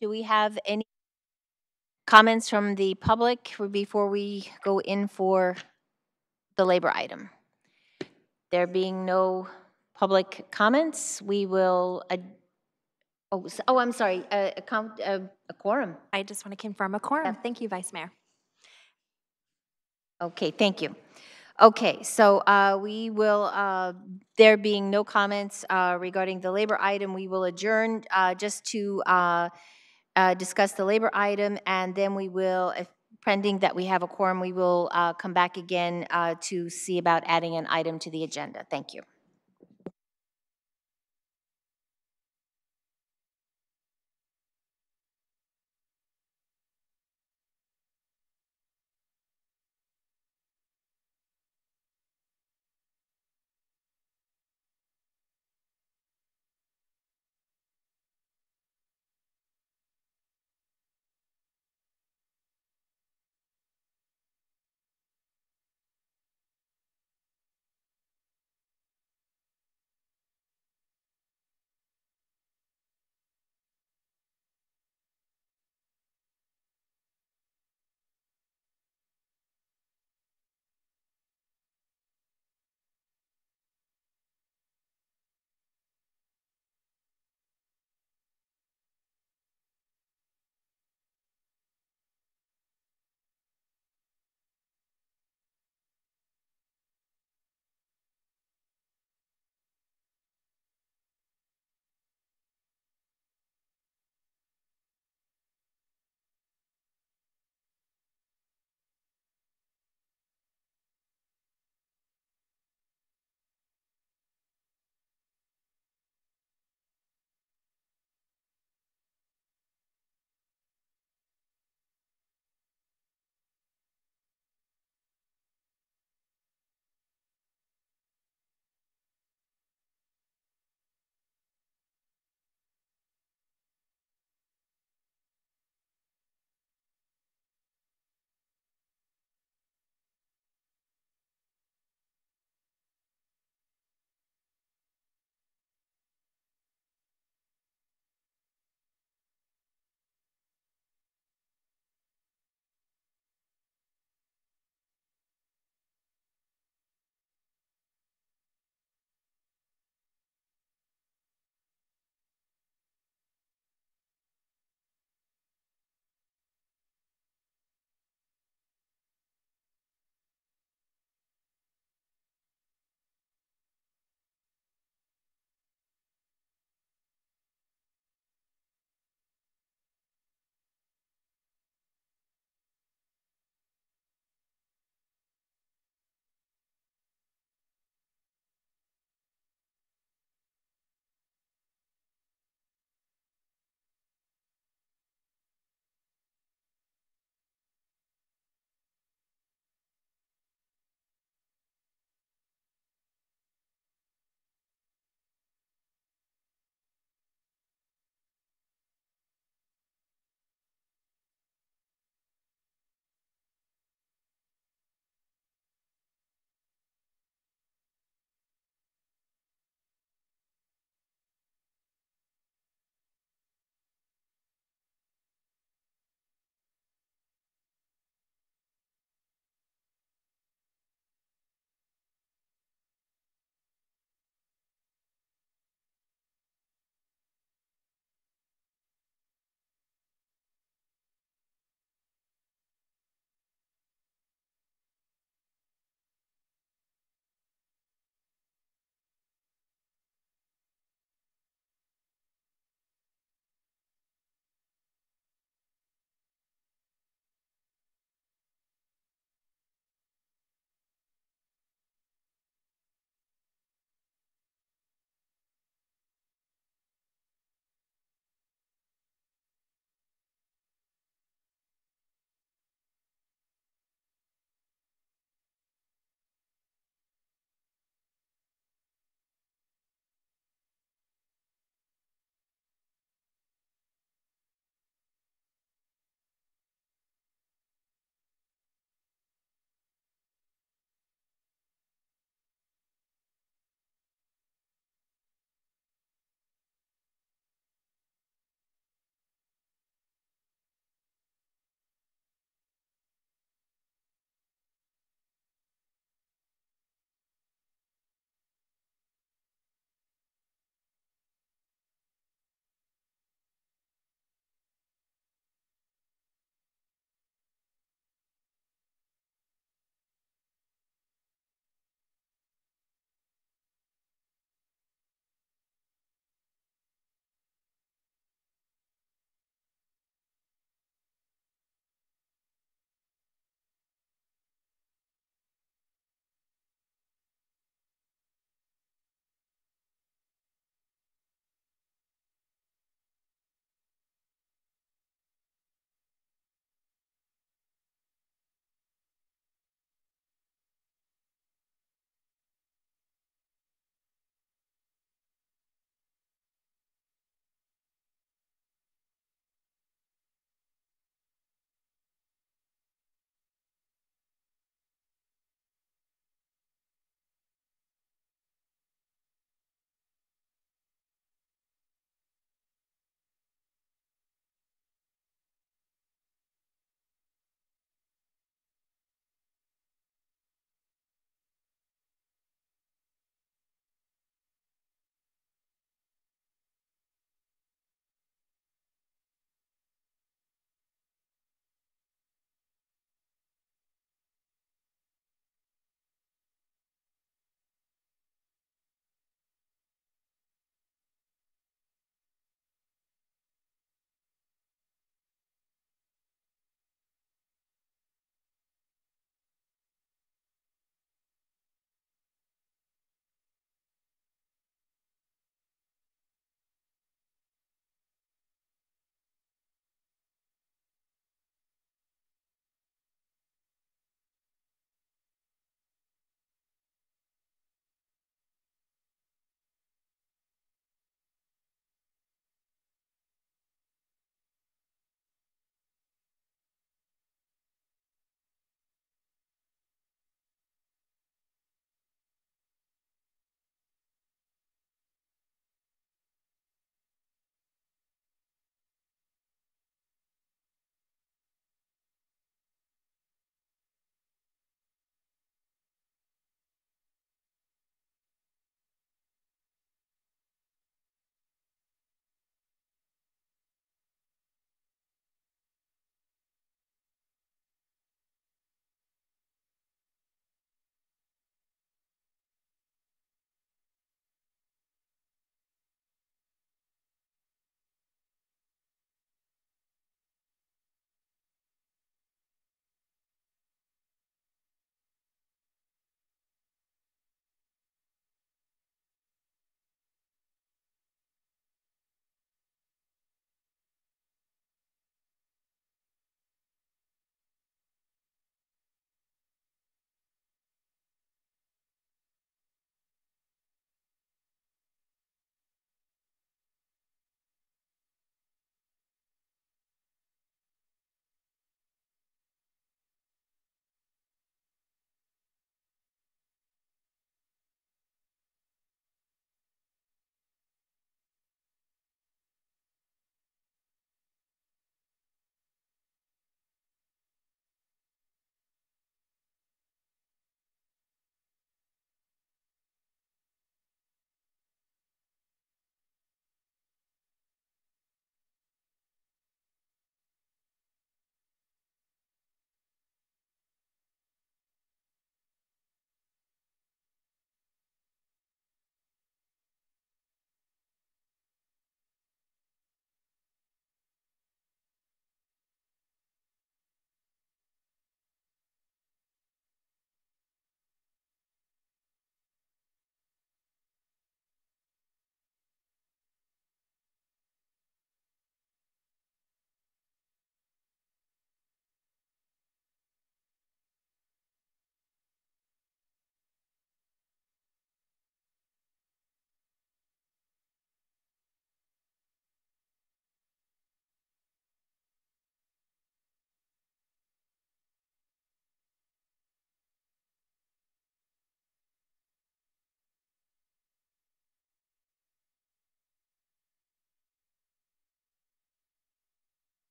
Do we have any comments from the public before we go in for the labor item? There being no public comments, we will, I'm sorry, a quorum. I just want to confirm a quorum. Thank you, Vice Mayor. Okay, thank you. Okay, so we will, there being no comments regarding the labor item, we will adjourn just to discuss the labor item, and then we will, if pending that we have a quorum, we will come back again to see about adding an item to the agenda. Thank you.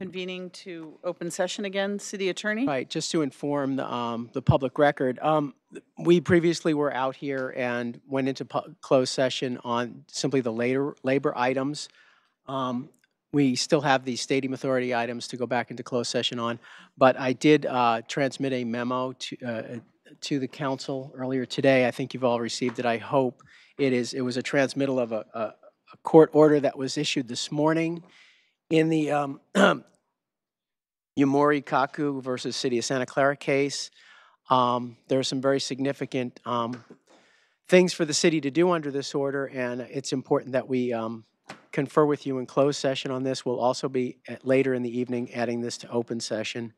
convening to open session again. City Attorney? Right, just to inform the public record, we previously were out here and went into closed session on simply the labor items. We still have the stadium authority items to go back into closed session on, but I did transmit a memo to the council earlier today. I think you've all received it, I hope. It was a transmittal of a court order that was issued this morning in the Yumori Kaku versus City of Santa Clara case. There are some very significant things for the city to do under this order, and it's important that we confer with you in closed session on this. We'll also be later in the evening adding this to open session,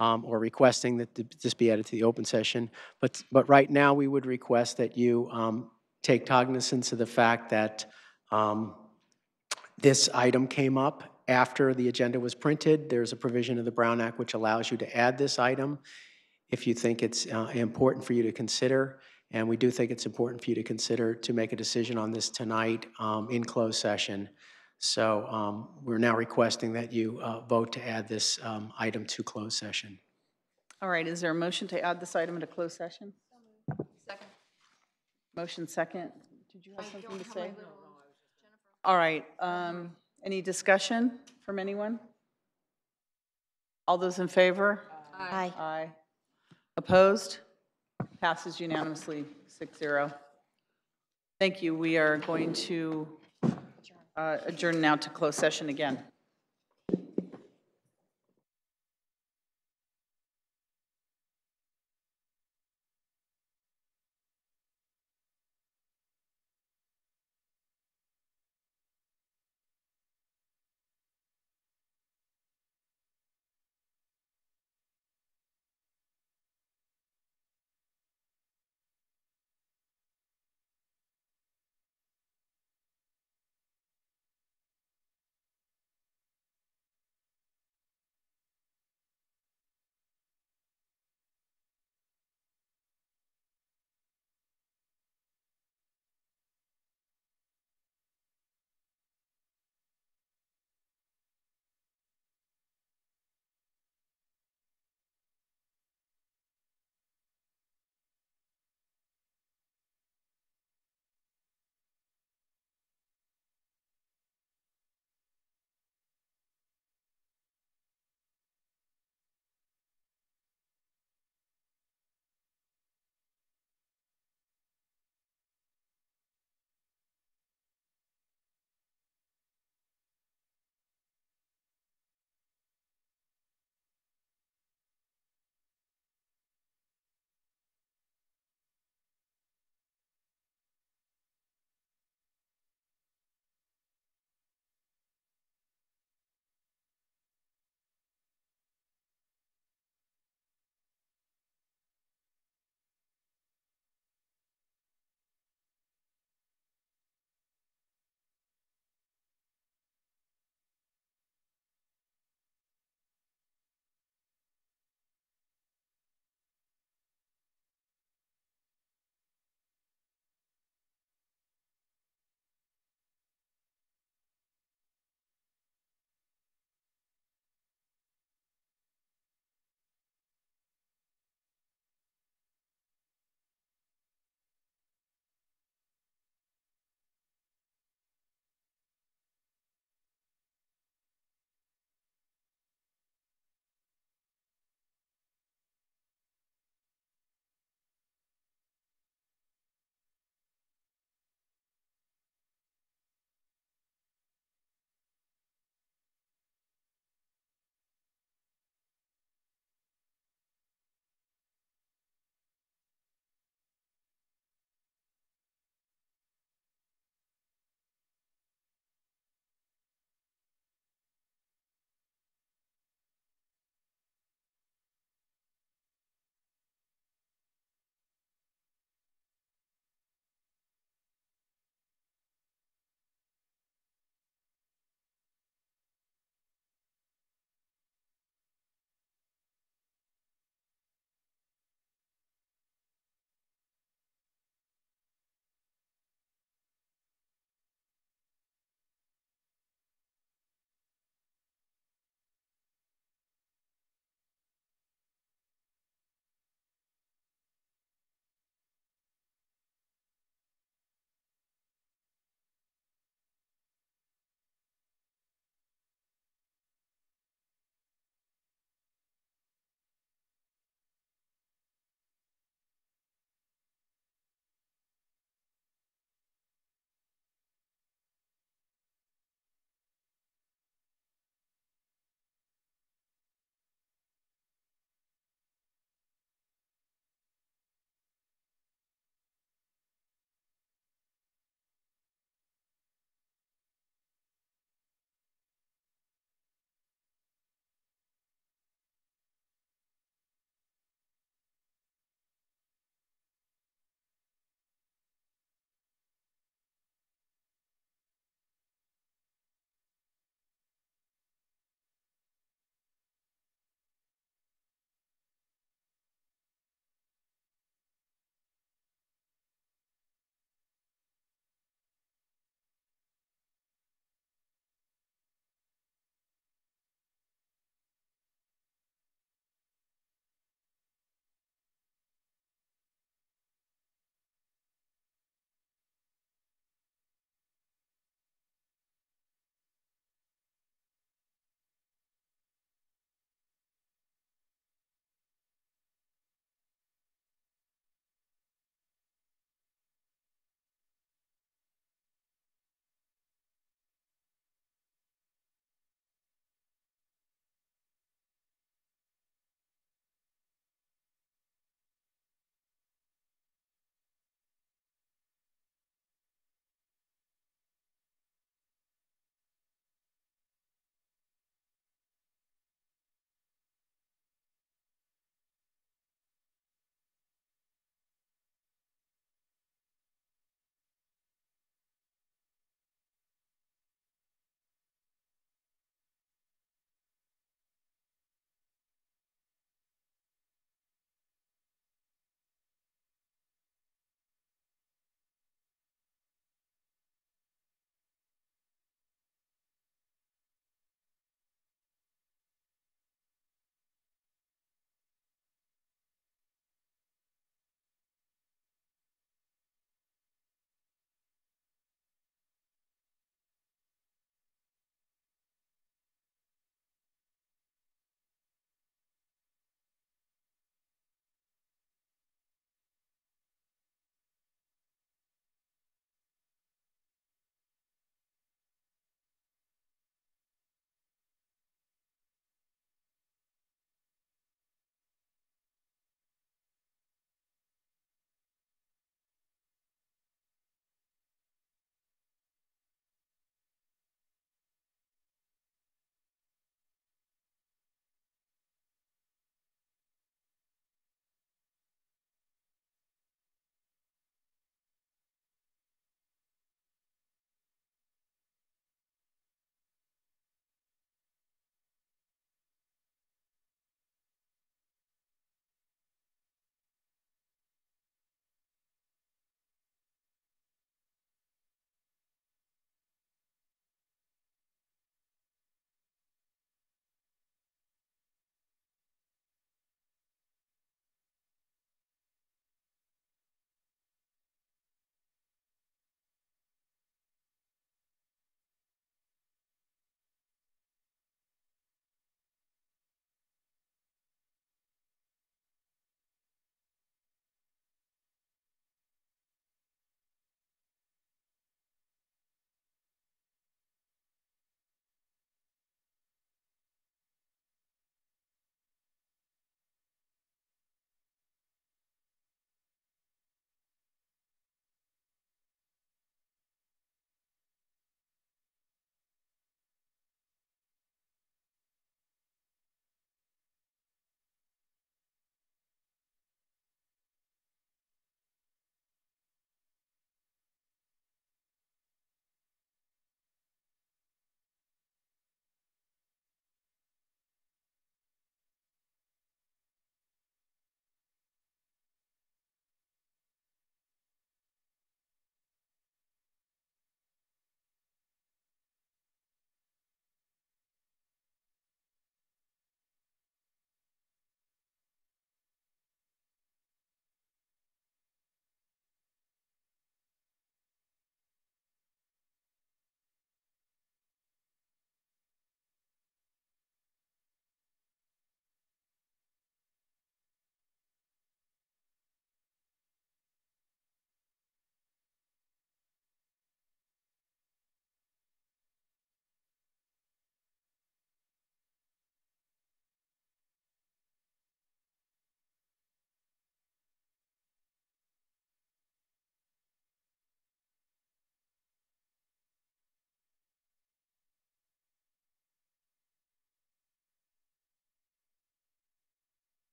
or requesting that this be added to the open session. But right now, we would request that you take cognizance of the fact that this item came up after the agenda was printed. There's a provision of the Brown Act which allows you to add this item if you think it's important for you to consider. And we do think it's important for you to consider to make a decision on this tonight in closed session. So we're now requesting that you vote to add this item to closed session. All right, is there a motion to add this item into closed session? Second. Motion second. Did you have something to say? All right, any discussion from anyone? All those in favor? Aye. Aye. Opposed? Passes unanimously, 6-0. Thank you. We are going to adjourn now to closed session again.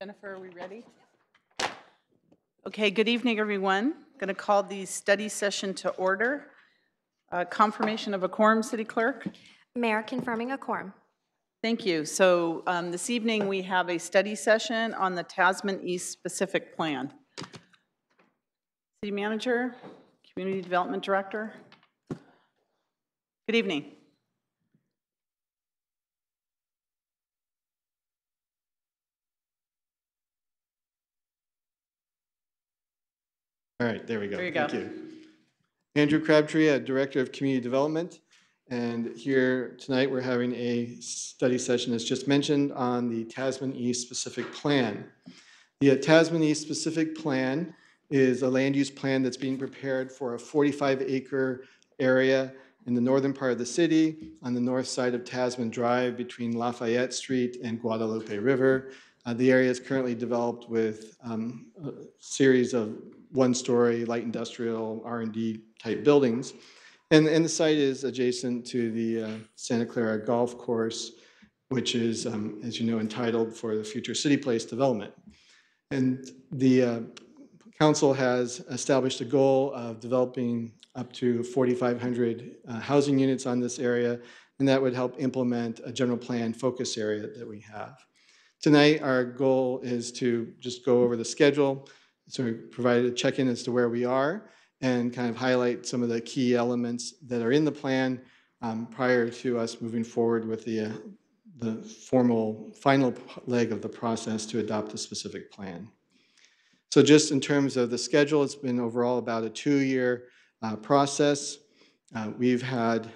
Jennifer, are we ready? Okay, good evening, everyone. Going to call the study session to order. Confirmation of a quorum, City Clerk. Mayor, confirming a quorum. Thank you. So this evening we have a study session on the Tasman East Specific Plan. City Manager, Community Development Director. Good evening. All right, there we go. There you Thank go. you. Andrew Crabtree, Director of Community Development. And here tonight we're having a study session, as just mentioned, on the Tasman East Specific Plan. The Tasman East Specific Plan is a land use plan that's being prepared for a 45-acre area in the northern part of the city on the north side of Tasman Drive between Lafayette Street and Guadalupe River. The area is currently developed with a series of one-story light industrial R&D type buildings. And the site is adjacent to the Santa Clara Golf Course, which is, as you know, entitled for the future City Place development. And the council has established a goal of developing up to 4,500 housing units on this area, and that would help implement a general plan focus area that we have. Tonight, our goal is to just go over the schedule, so provide a check-in as to where we are, and kind of highlight some of the key elements that are in the plan prior to us moving forward with the formal final leg of the process to adopt a specific plan. So just in terms of the schedule, it's been overall about a 2-year process. We've had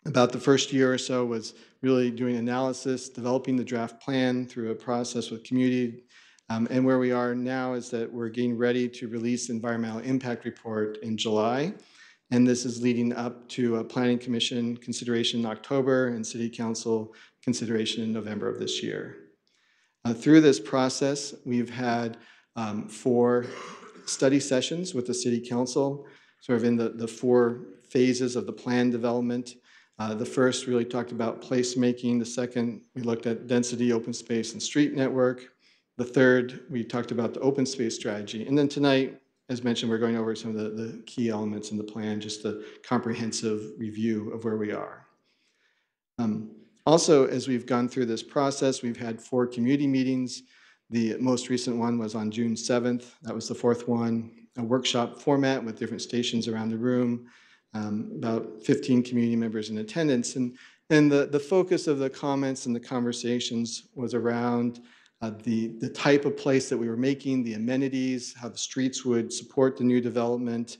about the first year or so was really doing analysis, developing the draft plan through a process with community. And where we are now is that we're getting ready to release the environmental impact report in July. And this is leading up to a planning commission consideration in October and city council consideration in November of this year. Through this process, we've had 4 study sessions with the city council, sort of in the 4 phases of the plan development. The first really talked about placemaking. The second, we looked at density, open space, and street network. The third, we talked about the open space strategy. And then tonight, as mentioned, we're going over some of the key elements in the plan, just a comprehensive review of where we are. Also, as we've gone through this process, we've had 4 community meetings. The most recent one was on June 7th. That was the 4th one, a workshop format with different stations around the room, about 15 community members in attendance. And the focus of the comments and the conversations was around the type of place that we were making, the amenities, how the streets would support the new development,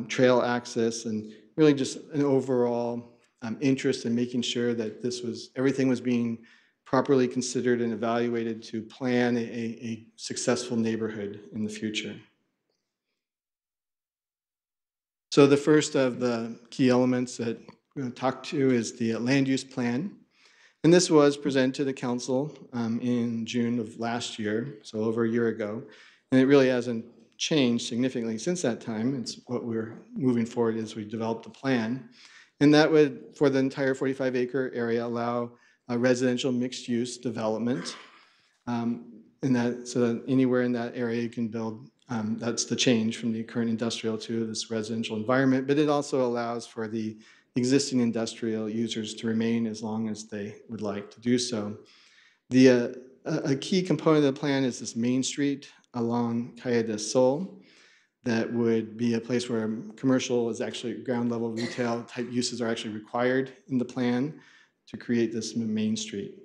trail access, and really just an overall interest in making sure that everything was being properly considered and evaluated to plan a successful neighborhood in the future. So the first of the key elements that we're going to talk to is the land use plan. And this was presented to the council in June of last year, so over a year ago. And it really hasn't changed significantly since that time. It's what we're moving forward as we develop the plan. And that would, for the entire 45-acre area, allow a residential mixed-use development. So that anywhere in that area you can build, that's the change from the current industrial to this residential environment. But it also allows for the existing industrial users to remain as long as they would like to do so. A key component of the plan is this main street along Calle del Sol. That would be a place where commercial is actually ground level retail type uses are actually required in the plan to create this main street.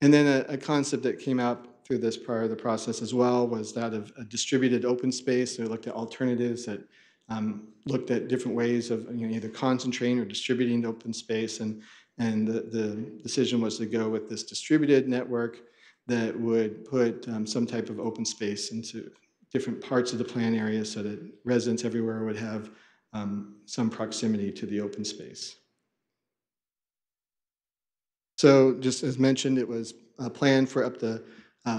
And then a concept that came out through this part of the process as well was that of a distributed open space. So we looked at alternatives that looked at different ways of either concentrating or distributing open space. And the decision was to go with this distributed network that would put some type of open space into different parts of the plan area so that residents everywhere would have some proximity to the open space. So just as mentioned, it was planned for up to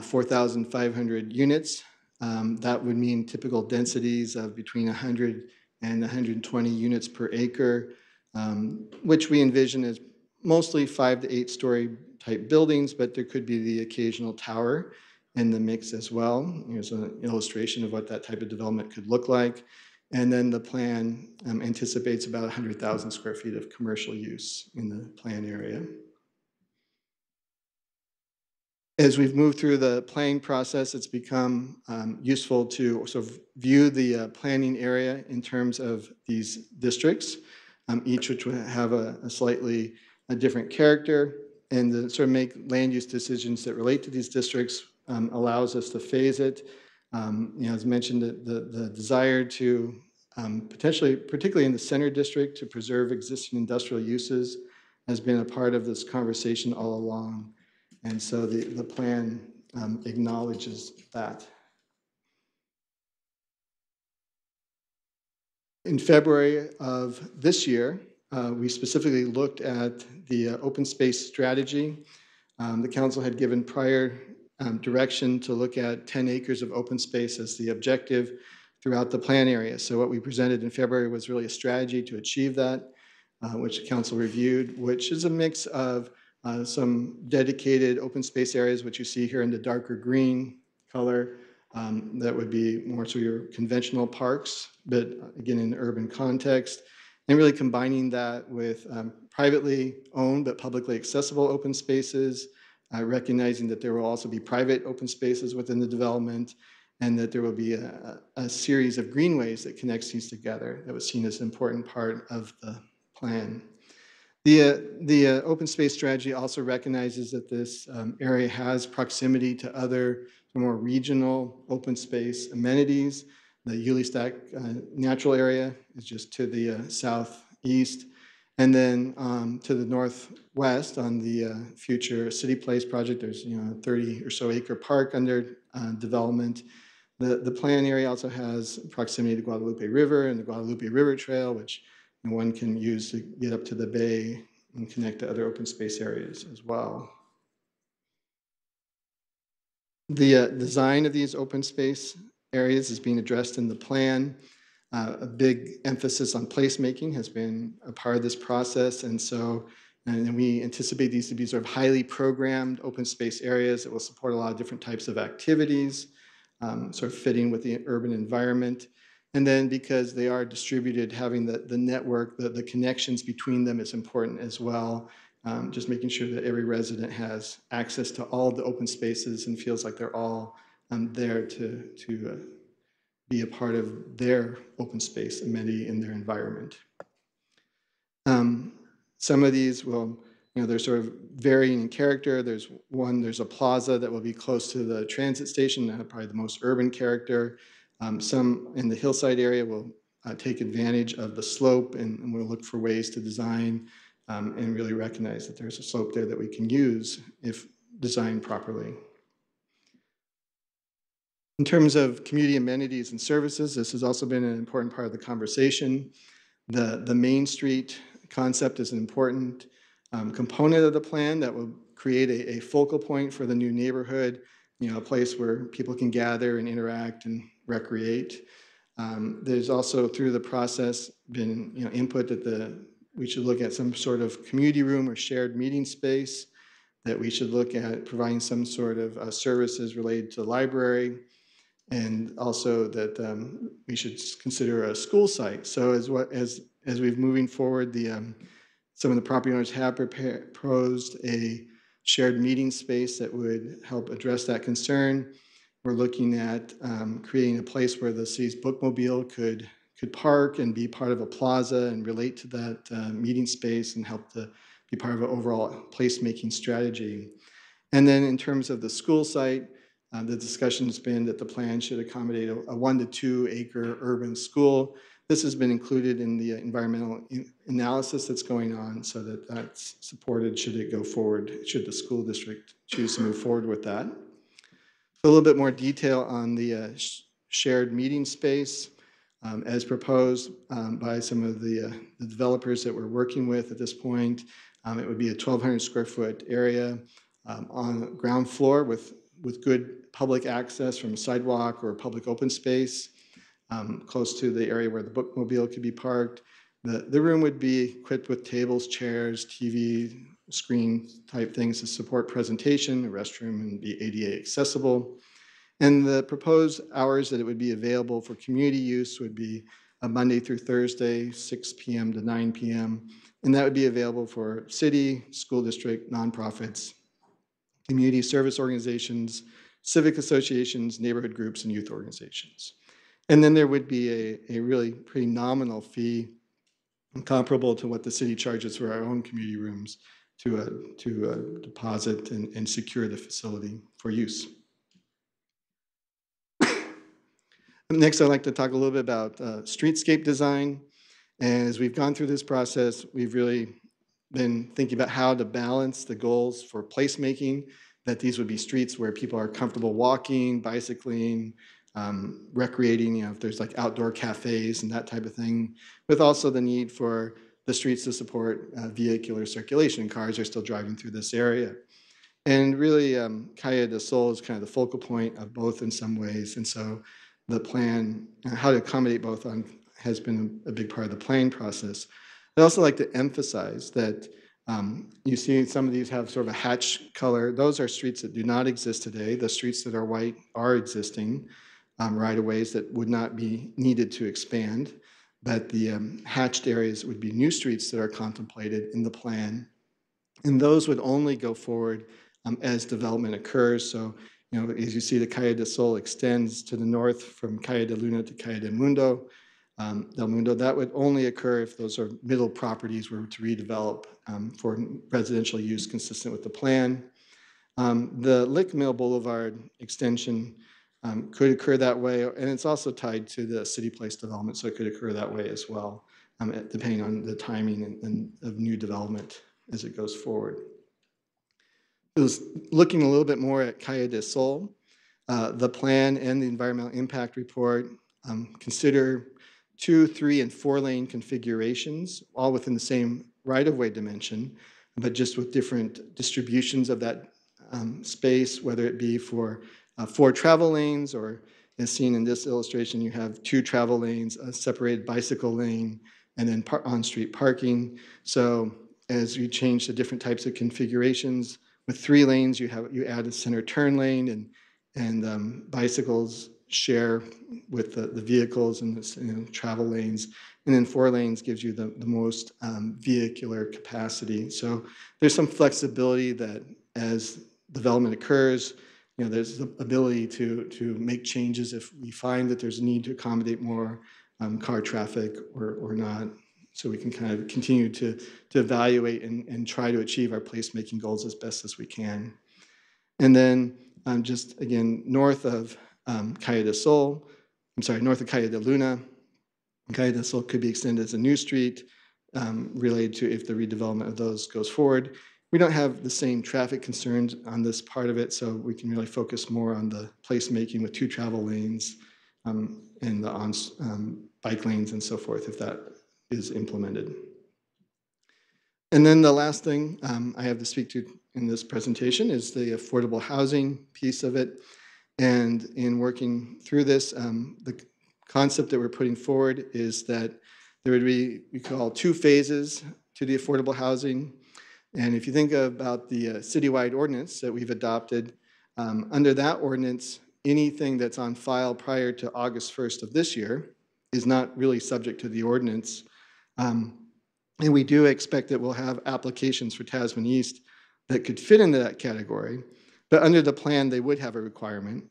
4,500 units. That would mean typical densities of between 100 and 120 units per acre, which we envision as mostly 5 to 8 story type buildings, but there could be the occasional tower in the mix as well. Here's an illustration of what that type of development could look like. And then the plan anticipates about 100,000 square feet of commercial use in the plan area. As we've moved through the planning process, it's become useful to sort of view the planning area in terms of these districts, each which would have a slightly different character, and to sort of make land use decisions that relate to these districts allows us to phase it. As mentioned, the desire to potentially, particularly in the center district, to preserve existing industrial uses has been a part of this conversation all along. And so the plan acknowledges that. In February of this year, we specifically looked at the open space strategy. The council had given prior direction to look at 10 acres of open space as the objective throughout the plan area. So what we presented in February was really a strategy to achieve that, which the council reviewed, which is a mix of some dedicated open space areas, which you see here in the darker green color. That would be more so your conventional parks, but again, in an urban context, and really combining that with privately owned but publicly accessible open spaces, recognizing that there will also be private open spaces within the development, and that there will be a series of greenways that connects these together. That was seen as an important part of the plan. The open space strategy also recognizes that this area has proximity to other more regional open space amenities. The Yulee Stack natural area is just to the southeast. And then to the northwest on the future City Place project, there's a 30 or so acre park under development. The plan area also has proximity to Guadalupe River and the Guadalupe River Trail, which one can use to get up to the bay and connect to other open space areas as well. The design of these open space areas is being addressed in the plan. A big emphasis on placemaking has been a part of this process, and we anticipate these to be sort of highly programmed open space areas that will support a lot of different types of activities, sort of fitting with the urban environment. And then because they are distributed, having the network, the connections between them is important as well. Just making sure that every resident has access to all of the open spaces and feels like they're all there to be a part of their open space amenity in their environment. Some of these will, they're sort of varying in character. There's a plaza that will be close to the transit station, probably the most urban character. Some in the hillside area will take advantage of the slope, and we'll look for ways to design and really recognize that there's a slope there that we can use if designed properly. In terms of community amenities and services, this has also been an important part of the conversation. The Main Street concept is an important component of the plan that will create a focal point for the new neighborhood, a place where people can gather and interact and recreate. There's also through the process been input that we should look at some sort of community room or shared meeting space, that we should look at providing some sort of services related to the library, and also that we should consider a school site. So as we've moving forward, some of the property owners have proposed a shared meeting space that would help address that concern. We're looking at creating a place where the city's bookmobile could park and be part of a plaza and relate to that meeting space and help to be part of an overall placemaking strategy. And then in terms of the school site, the discussion has been that the plan should accommodate a 1 to 2 acre urban school. This has been included in the environmental analysis that's going on, so that that's supported should it go forward, should the school district choose to move forward with that. A little bit more detail on the shared meeting space as proposed by some of the developers that we're working with at this point. It would be a 1,200 square foot area on the ground floor with good public access from a sidewalk or public open space, close to the area where the bookmobile could be parked, The room would be equipped with tables, chairs, TV, screen type things to support presentation, a restroom, and be ADA accessible. And the proposed hours that it would be available for community use would be Monday through Thursday, 6 p.m. to 9 p.m. And that would be available for city, school district, nonprofits, community service organizations, civic associations, neighborhood groups, and youth organizations. And then there would be a really pretty nominal fee comparable to what the city charges for our own community rooms to deposit and secure the facility for use. Next, I'd like to talk a little bit about streetscape design. And as we've gone through this process, we've really been thinking about how to balance the goals for placemaking, that these would be streets where people are comfortable walking, bicycling, recreating, if there's like outdoor cafes and that type of thing, with also the need for the streets to support vehicular circulation. Cars are still driving through this area. And really, Calle del Sol is kind of the focal point of both in some ways. And so the plan, how to accommodate both has been a big part of the planning process. I'd also like to emphasize that you see some of these have sort of a hatch color. Those are streets that do not exist today. The streets that are white are existing right-of-ways that would not be needed to expand. But the hatched areas would be new streets that are contemplated in the plan. And those would only go forward as development occurs. So, as you see, the Calle del Sol extends to the north from Calle de Luna to Calle del Mundo. That would only occur if those are middle properties were to redevelop for residential use consistent with the plan. The Lick Mill Boulevard extension could occur that way, and it's also tied to the City Place development, so it could occur that way as well, depending on the timing of new development as it goes forward. It was looking a little bit more at Calle del Sol. The plan and the environmental impact report consider 2, 3, and 4-lane configurations, all within the same right-of-way dimension, but just with different distributions of that space, whether it be for 4 travel lanes, or as seen in this illustration, you have 2 travel lanes, a separated bicycle lane, and then on-street parking. So as you change the different types of configurations, with 3 lanes, you add a center turn lane, and bicycles share with the vehicles and the travel lanes. And then 4 lanes gives you the most vehicular capacity. So there's some flexibility that as development occurs, there's the ability to make changes if we find that there's a need to accommodate more car traffic or not. So we can kind of continue to evaluate and try to achieve our placemaking goals as best as we can. And then just again, north of Calle del Sol, north of Calle de Luna, Calle del Sol could be extended as a new street related to if the redevelopment of those goes forward. We don't have the same traffic concerns on this part of it, so we can really focus more on the placemaking with 2 travel lanes and the bike lanes and so forth, if that is implemented. And then the last thing I have to speak to in this presentation is the affordable housing piece of it. And in working through this, the concept that we're putting forward is that there would be, we call 2 phases to the affordable housing. And if you think about the citywide ordinance that we've adopted, under that ordinance, anything that's on file prior to August 1st of this year is not really subject to the ordinance. And we do expect that we'll have applications for Tasman East that could fit into that category. But under the plan, they would have a requirement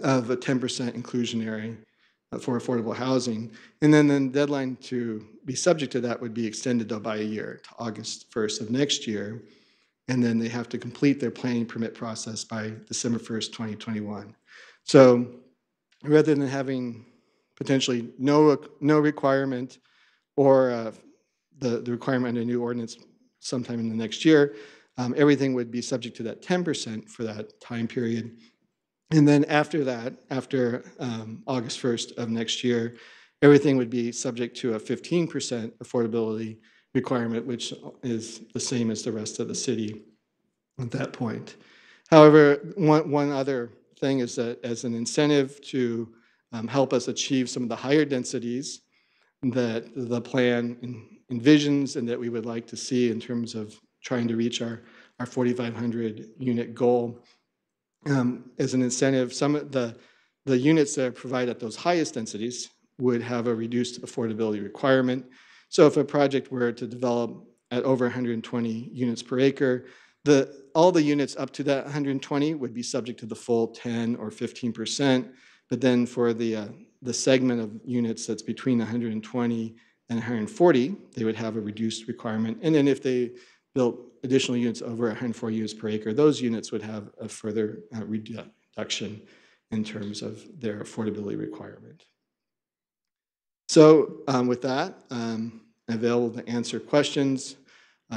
of a 10% inclusionary for affordable housing. And then the deadline to be subject to that would be extended by a year to August 1st of next year. And then they have to complete their planning permit process by December 1st, 2021. So rather than having potentially no requirement or the requirement under new ordinance sometime in the next year, everything would be subject to that 10% for that time period. And then after that, after August 1st of next year, everything would be subject to a 15% affordability requirement, which is the same as the rest of the city at that point. However, one other thing is that as an incentive to help us achieve some of the higher densities, that the plan envisions and that we would like to see in terms of trying to reach our 4,500 unit goal. As an incentive, some of the units that are provided at those highest densities would have a reduced affordability requirement. So if a project were to develop at over 120 units per acre, all the units up to that 120 would be subject to the full 10 or 15%. But then for the segment of units that's between 120 and 140, they would have a reduced requirement. And then if they built additional units over 140 units per acre, those units would have a further reduction in terms of their affordability requirement. So with that, I'm available to answer questions,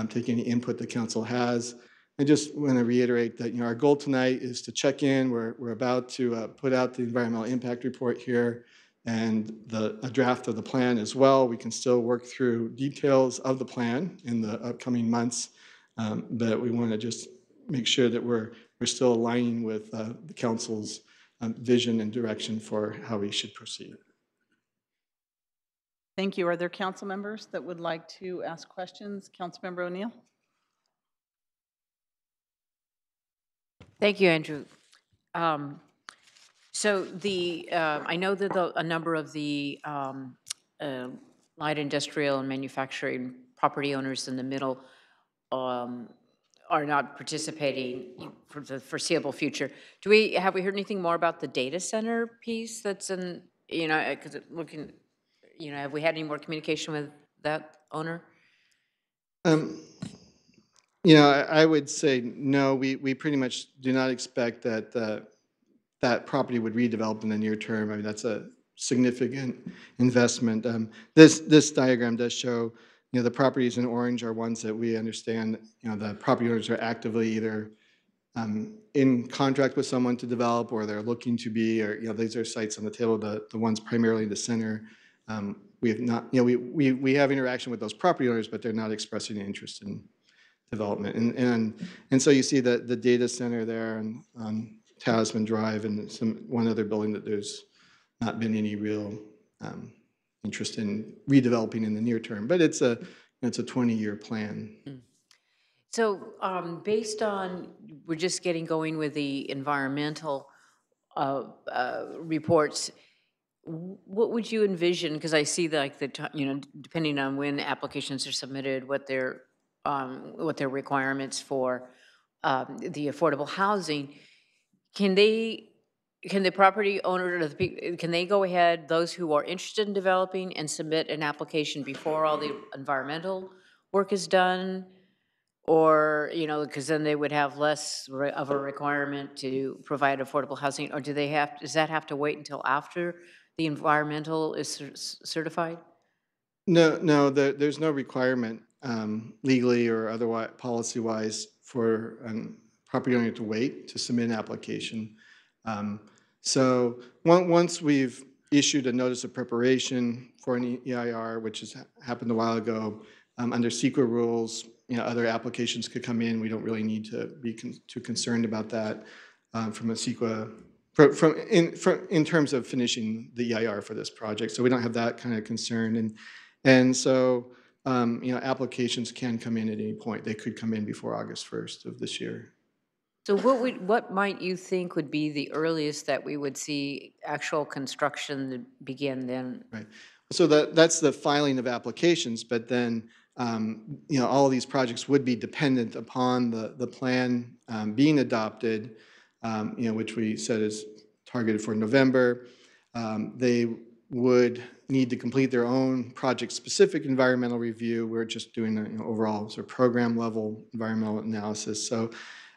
take any input the council has. I just want to reiterate that our goal tonight is to check in. We're about to put out the environmental impact report here and a draft of the plan as well. We can still work through details of the plan in the upcoming months, but we want to just make sure that we're still aligning with the council's vision and direction for how we should proceed. Thank you. Are there council members that would like to ask questions? Councilmember O'Neill? Thank you, Andrew. So I know that a number of the light industrial and manufacturing property owners in the middle are not participating for the foreseeable future. Have we heard anything more about the data center piece that's in, because have we had any more communication with that owner? I would say no. We pretty much do not expect that that property would redevelop in the near term. I mean, that's a significant investment. This diagram does show, the properties in orange are ones that we understand, the property owners are actively either in contract with someone to develop, or they're looking to be, or these are sites on the table. The ones primarily in the center, we have not, we have interaction with those property owners, but they're not expressing interest in development. And so you see the data center there on Tasman Drive and one other building that there's not been any real interest in redeveloping in the near term, but it's a 20-year plan. So based on, we're just getting going with the environmental reports, what would you envision? Because I see that, depending on when applications are submitted, what their requirements for the affordable housing, can the property owner, can they go ahead, those who are interested in developing, and submit an application before all the environmental work is done? Or, because then they would have less of a requirement to provide affordable housing, or does that have to wait until after the environmental is certified? No, there's no requirement legally or otherwise, policy-wise, for a property owner to wait to submit an application. So once we've issued a notice of preparation for an EIR, which has happened a while ago, under CEQA rules, other applications could come in. We don't really need to be too concerned about that from a CEQA, in terms of finishing the EIR for this project. So we don't have that kind of concern. And so, applications can come in at any point. They could come in before August 1st of this year. So what might you think would be the earliest that we would see actual construction begin then? Right. So that's the filing of applications, but then all of these projects would be dependent upon the plan being adopted, which we said is targeted for November. They would need to complete their own project-specific environmental review. We're just doing an overall sort of program-level environmental analysis. So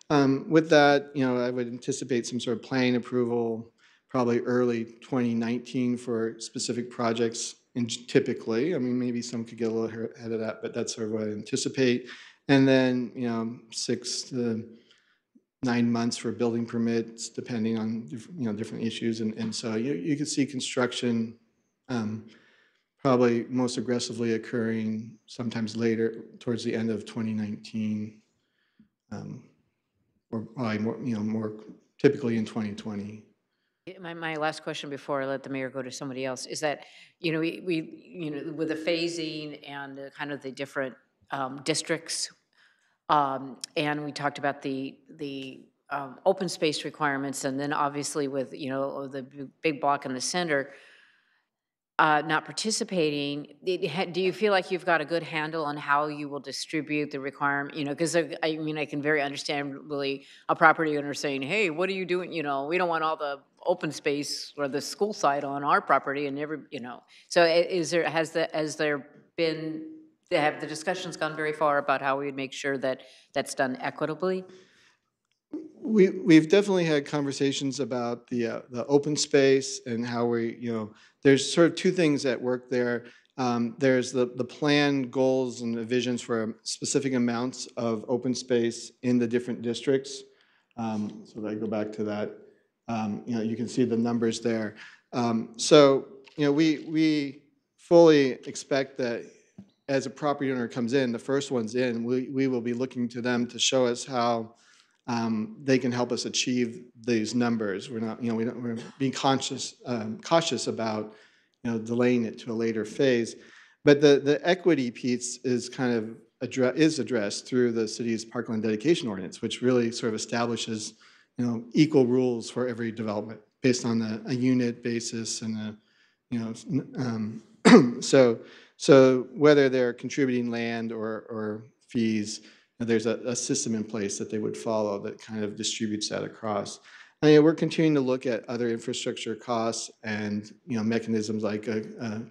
with that, I would anticipate some sort of planning approval probably early 2019 for specific projects. And typically, maybe some could get a little ahead of that, but that's sort of what I anticipate. And then, 6 to 9 months for building permits, depending on different issues. And so you could see construction probably most aggressively occurring sometimes later, towards the end of 2019, or probably more typically in 2020. My last question before I let the mayor go to somebody else is that, with the phasing and kind of the different districts, and we talked about the open space requirements, and then obviously with, the big block in the center, not participating, do you feel like you've got a good handle on how you will distribute the requirement? Because I can very understandably a property owner saying, "Hey, what are you doing? We don't want all the open space or the school side on our property," and So has there been have the discussions gone very far about how we would make sure that that's done equitably? We've definitely had conversations about the open space and how there's sort of two things at work there. There's the plan, goals, and the visions for specific amounts of open space in the different districts. So that I go back to that. You can see the numbers there. We fully expect that as a property owner comes in, the first one's in, we will be looking to them to show us how they can help us achieve these numbers. We're not, we're being cautious about, delaying it to a later phase. But the equity piece is kind of addressed through the city's parkland dedication ordinance, which really sort of establishes, equal rules for every development based on a unit basis and so whether they're contributing land or fees, there's a system in place that they would follow that kind of distributes that across. We're continuing to look at other infrastructure costs and mechanisms like a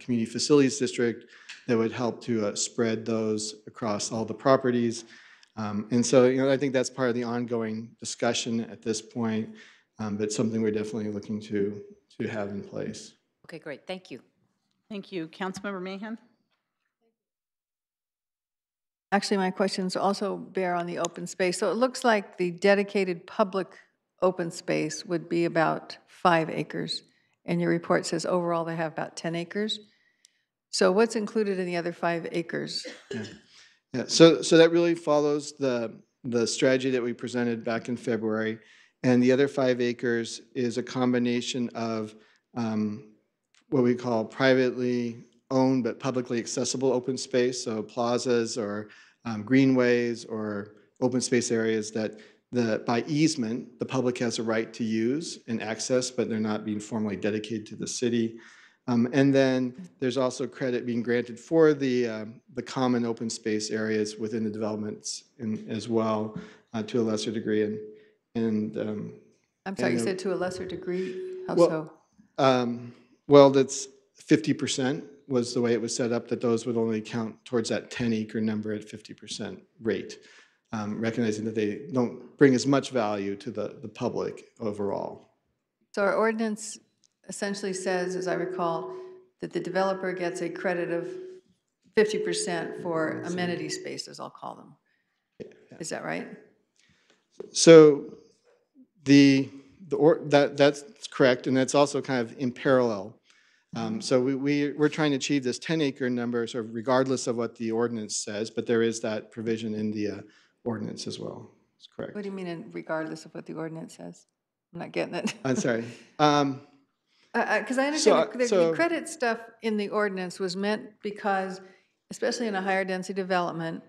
community facilities district that would help to spread those across all the properties. And so I think that's part of the ongoing discussion at this point, but something we're definitely looking to have in place. Okay, great. Thank you. Thank you. Councilmember Mahan? Actually, my questions also bear on the open space. So it looks like the dedicated public open space would be about 5 acres. And your report says overall they have about 10 acres. So what's included in the other 5 acres? Yeah. So that really follows the strategy that we presented back in February. And the other 5 acres is a combination of what we call privately owned but publicly accessible open space, so plazas or greenways or open space areas that by easement, the public has a right to use and access, but they're not being formally dedicated to the city. And then there's also credit being granted for the common open space areas within the developments as well, to a lesser degree. I'm sorry, you said to a lesser degree? How Well, so? Well, that's 50% was the way it was set up, that those would only count towards that 10-acre number at 50% rate, recognizing that they don't bring as much value to the public overall. So our ordinance essentially says, as I recall, that the developer gets a credit of 50% for amenity spaces, I'll call them. Is that right? So that's correct, and that's also kind of in parallel. So we're trying to achieve this 10-acre number, sort of regardless of what the ordinance says, but there is that provision in the ordinance as well. That's correct. What do you mean regardless of what the ordinance says? I'm not getting it. I'm sorry. Because I understand the credit stuff in the ordinance was meant because, especially in a higher density development,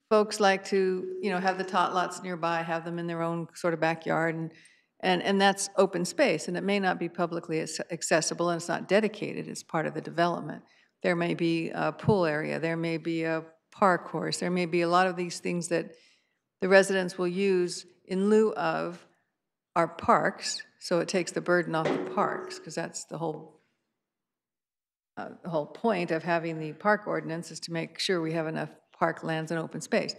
folks like to, have the tot lots nearby, have them in their own sort of backyard, and that's open space, and it may not be publicly accessible, and it's not dedicated as part of the development. There may be a pool area, there may be a park course, there may be a lot of these things that the residents will use in lieu of our parks, so it takes the burden off the parks, because that's the whole point of having the park ordinance is to make sure we have enough park lands and open space.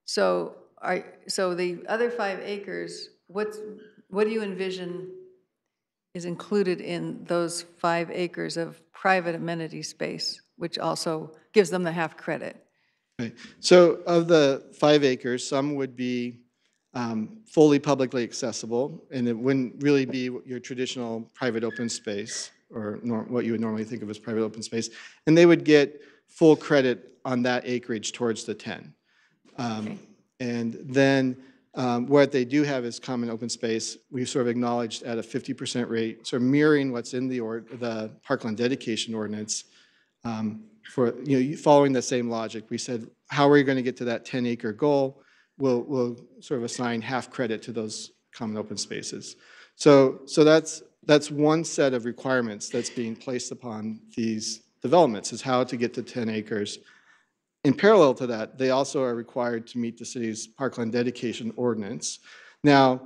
So the other 5 acres, what do you envision is included in those 5 acres of private amenity space, which also gives them the half credit? Right. So of the 5 acres, some would be fully publicly accessible, and it wouldn't really be your traditional private open space or what you would normally think of as private open space, and they would get full credit on that acreage towards the 10. And then What they do have is common open space. We've sort of acknowledged at a 50% rate, sort of mirroring what's in the parkland dedication ordinance. For, following the same logic, we said, how are we going to get to that 10-acre goal? We'll sort of assign half credit to those common open spaces. So that's one set of requirements that's being placed upon these developments, is how to get to 10 acres. In parallel to that, they also are required to meet the city's parkland dedication ordinance. Now,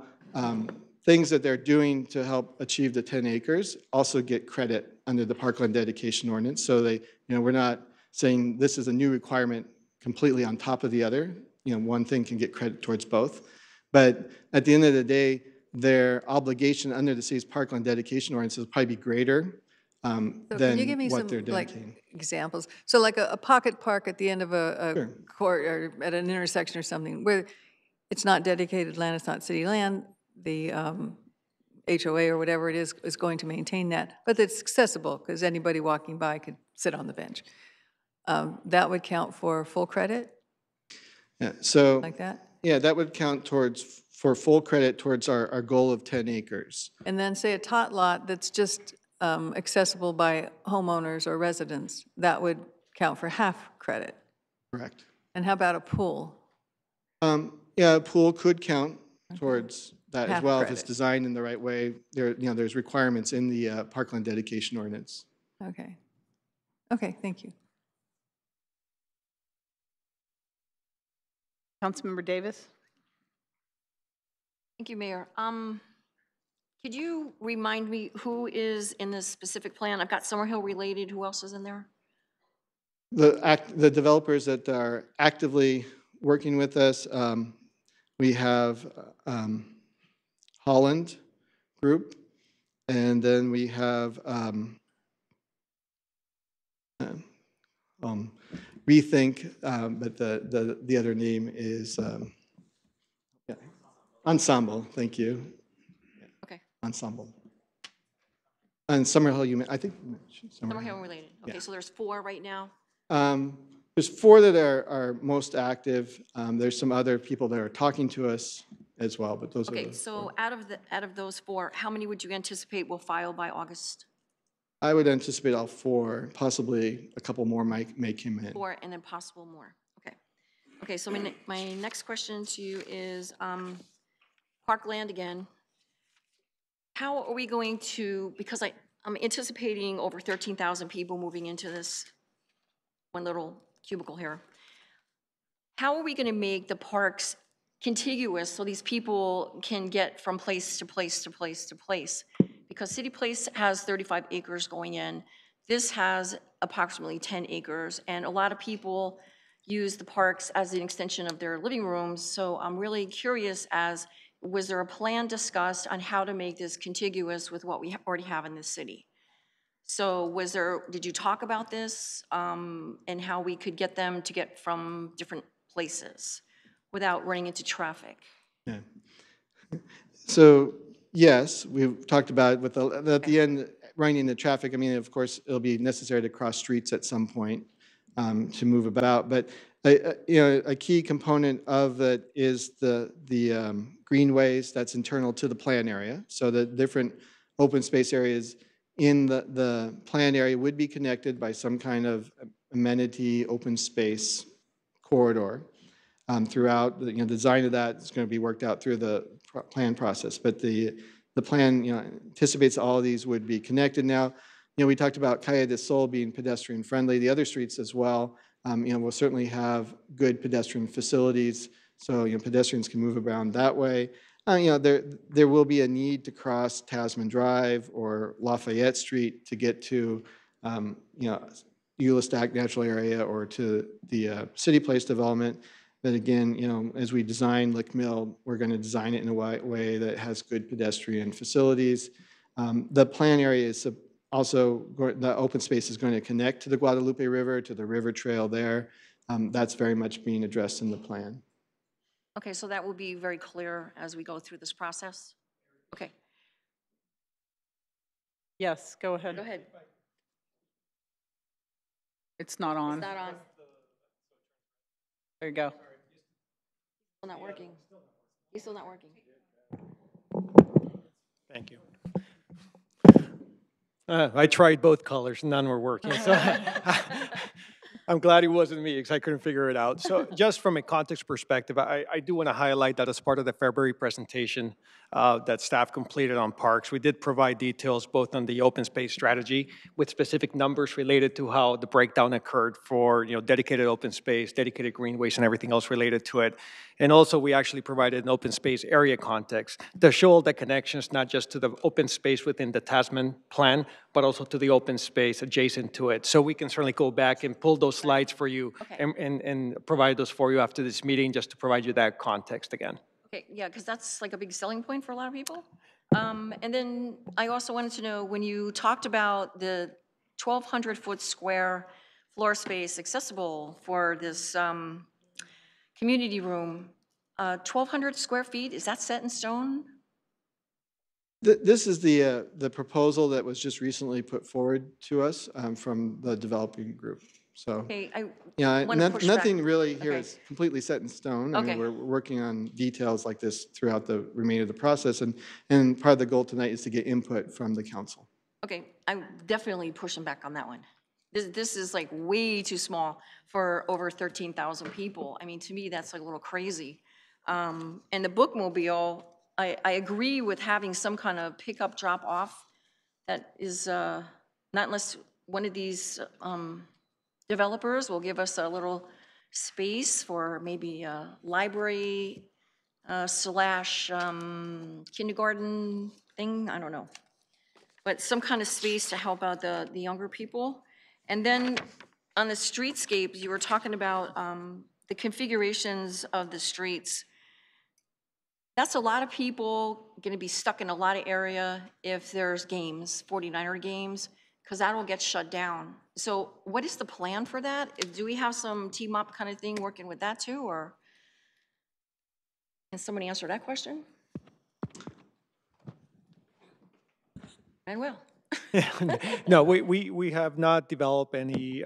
things that they're doing to help achieve the 10 acres also get credit under the parkland dedication ordinance. So they, we're not saying this is a new requirement completely on top of the other. One thing can get credit towards both. But at the end of the day, their obligation under the city's parkland dedication ordinance will probably be greater So can you give me what some they're dedicating. examples? So like a pocket park at the end of a Sure. court or at an intersection or something where it's not dedicated land, it's not city land, the HOA or whatever it is going to maintain that, but it's accessible because anybody walking by could sit on the bench. That would count for full credit? Yeah, so like that? Yeah, that would count for full credit towards our goal of 10 acres. And then say a tot lot that's just accessible by homeowners or residents, that would count for half credit. Correct. And how about a pool? Yeah, a pool could count towards that Half as well if credit. it's designed in the right way. There's requirements in the parkland dedication ordinance. Okay. Okay, thank you. Councilmember Davis? Thank you, Mayor. Could you remind me who is in this specific plan? I've got Summerhill related. Who else is in there? The developers that are actively working with us, we have Holland Group, and then we have Rethink, but the other name is yeah, Ensemble. Thank you. Okay. Ensemble. And Summerhill, I think you mentioned Summerhill related. Okay, Yeah. so there's 4 right now. There's 4 that are most active. There's some other people that are talking to us as well, but those are Okay, the so 4. out of those 4, how many would you anticipate will file by August? I would anticipate all 4, possibly a couple more may come in. 4 and then possible more. Okay. Okay, so my next question to you is Parkland again. How are we going to, because I'm anticipating over 13,000 people moving into this one little cubicle here. How are we going to make the parks contiguous so these people can get from place to place to place to place? Because City Place has 35 acres going in. This has approximately 10 acres, and a lot of people use the parks as an extension of their living rooms. So I'm really curious was there a plan discussed on how to make this contiguous with what we already have in this city? So did you talk about this and how we could get them to get from different places without running into traffic? Yeah. So yes, we've talked about it at the end, running into traffic. I mean, of course, it'll be necessary to cross streets at some point to move about. But a key component of it is the greenways that's internal to the plan area. So the different open space areas in the plan area would be connected by some kind of amenity open space corridor. Throughout the design of that is going to be worked out through the plan process. But the plan anticipates all of these would be connected. Now, we talked about Calle del Sol being pedestrian friendly. The other streets as well, will certainly have good pedestrian facilities, so pedestrians can move around that way. There will be a need to cross Tasman Drive or Lafayette Street to get to Eula Stack Natural Area or to the City Place development. But again, as we design Lick Mill, we're going to design it in a way that has good pedestrian facilities. The plan area is also, the open space is going to connect to the Guadalupe River, to the river trail there. That's very much being addressed in the plan. Okay, so that will be very clear as we go through this process? Okay. Yes, go ahead. Go ahead. It's not on. It's not on. There you go. Still not working. He's still not working. Thank you. I tried both colors, none were working. So I'm glad it wasn't me because I couldn't figure it out. So just from a context perspective, I do want to highlight that as part of the February presentation that staff completed on parks, we did provide details both on the open space strategy with specific numbers related to how the breakdown occurred for dedicated open space, dedicated greenways, and everything else related to it. And also we actually provided an open space area context to show all the connections, not just to the open space within the Tasman plan, but also to the open space adjacent to it. So we can certainly go back and pull those slides for you and provide those for you after this meeting just to provide you that context again. Okay, yeah, because that's like a big selling point for a lot of people. And then I also wanted to know, when you talked about the 1,200-foot square floor space accessible for this community room, 1,200 square feet, is that set in stone? This is the proposal that was just recently put forward to us from the developing group. So, Okay, I yeah, want to push back. nothing really here Okay. is completely set in stone. I mean, Okay. we're working on details like this throughout the remainder of the process, and part of the goal tonight is to get input from the council. Okay, I'm definitely pushing back on that one. This is like way too small for over 13,000 people. I mean, to me, that's like a little crazy. And the bookmobile, I agree with having some kind of pickup drop off that is, not unless one of these developers will give us a little space for maybe a library slash kindergarten thing, I don't know. But some kind of space to help out the younger people. And then on the streetscapes, you were talking about the configurations of the streets. That's a lot of people gonna be stuck in a lot of area if there's games, 49er games, because that'll get shut down. So what is the plan for that? Do we have some team up kind of thing working with that too, or? Can somebody answer that question? I will. No, we have not developed any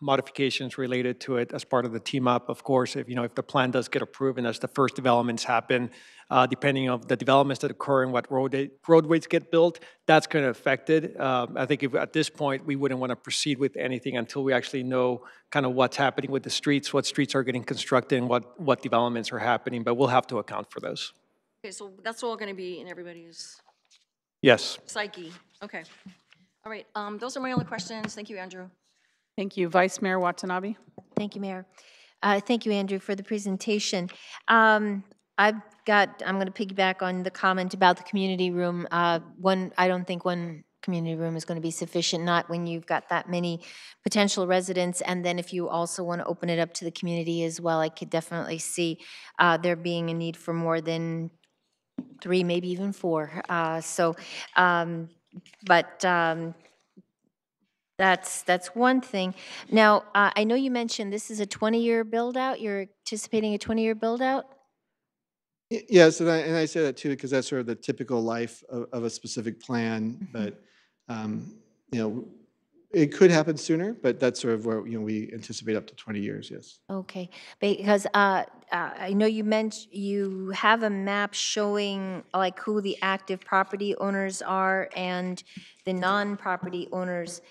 modifications related to it as part of the team up. Of course, if the plan does get approved and as the first developments happen, depending on the developments that occur and what roadways get built, that's going to affect it. I think if at this point we wouldn't want to proceed with anything until we actually know kind of what's happening with the streets, what streets are getting constructed, and what developments are happening. But we'll have to account for those. Okay, so that's all going to be in everybody's Yes. psyche. Okay. All right, those are my only questions. Thank you, Andrew. Thank you. Vice Mayor Watanabe? Thank you, Mayor. Thank you, Andrew, for the presentation. I'm going to piggyback on the comment about the community room. I don't think one community room is going to be sufficient, not when you've got that many potential residents. And then if you also want to open it up to the community as well, I could definitely see there being a need for more than 3, maybe even 4. That's one thing. Now, I know you mentioned this is a 20-year build-out. You're anticipating a 20-year build-out? Yes, and I say that too because that's sort of the typical life of a specific plan. But it could happen sooner, but that's sort of where we anticipate up to 20 years. Yes. Okay, because I know you have a map showing like who the active property owners are and the non-property owners.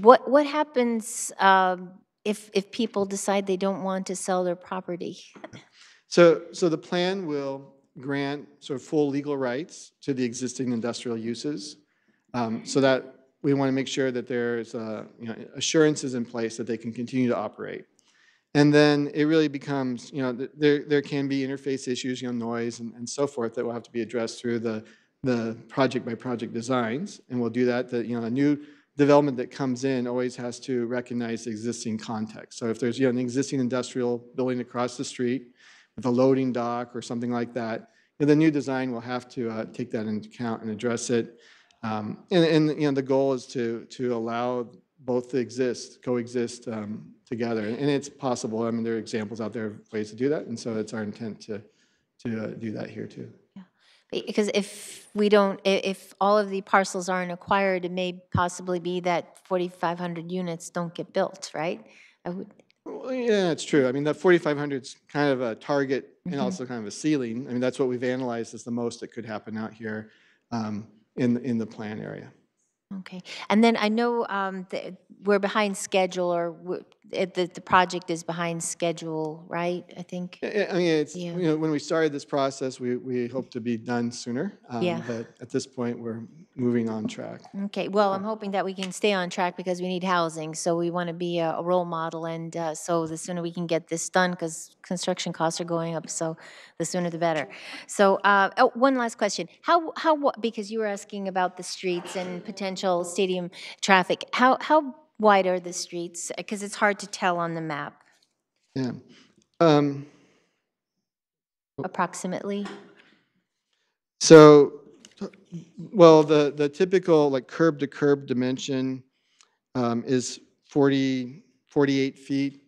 What happens if people decide they don't want to sell their property? So the plan will grant sort of full legal rights to the existing industrial uses, so that we want to make sure that there's assurances in place that they can continue to operate. And then it really becomes, there can be interface issues, noise and so forth that will have to be addressed through the project by project designs, and we'll do that. A new development that comes in always has to recognize the existing context. So if there's an existing industrial building across the street with a loading dock or something like that, the new design will have to take that into account and address it. And the goal is to allow both to coexist together, and it's possible. I mean, there are examples out there of ways to do that, and so it's our intent to do that here too. Yeah. Because if all of the parcels aren't acquired, it may possibly be that 4,500 units don't get built, right? Well, yeah, it's true. I mean, that 4,500 is kind of a target and also kind of a ceiling. I mean, that's what we've analyzed as the most that could happen out here in the plan area. Okay. And then I know we're behind schedule, or the project is behind schedule, right? I think. I mean, it's, Yeah. you know, when we started this process, we hope to be done sooner. Yeah. But at this point, we're moving on track. Okay, well, I'm hoping that we can stay on track because we need housing, so we want to be a role model, and so the sooner we can get this done, because construction costs are going up, so the sooner the better. So, one last question: because you were asking about the streets and potential stadium traffic, how wide are the streets? Because it's hard to tell on the map, Yeah. approximately. So, well, the typical like curb to curb dimension is 48 feet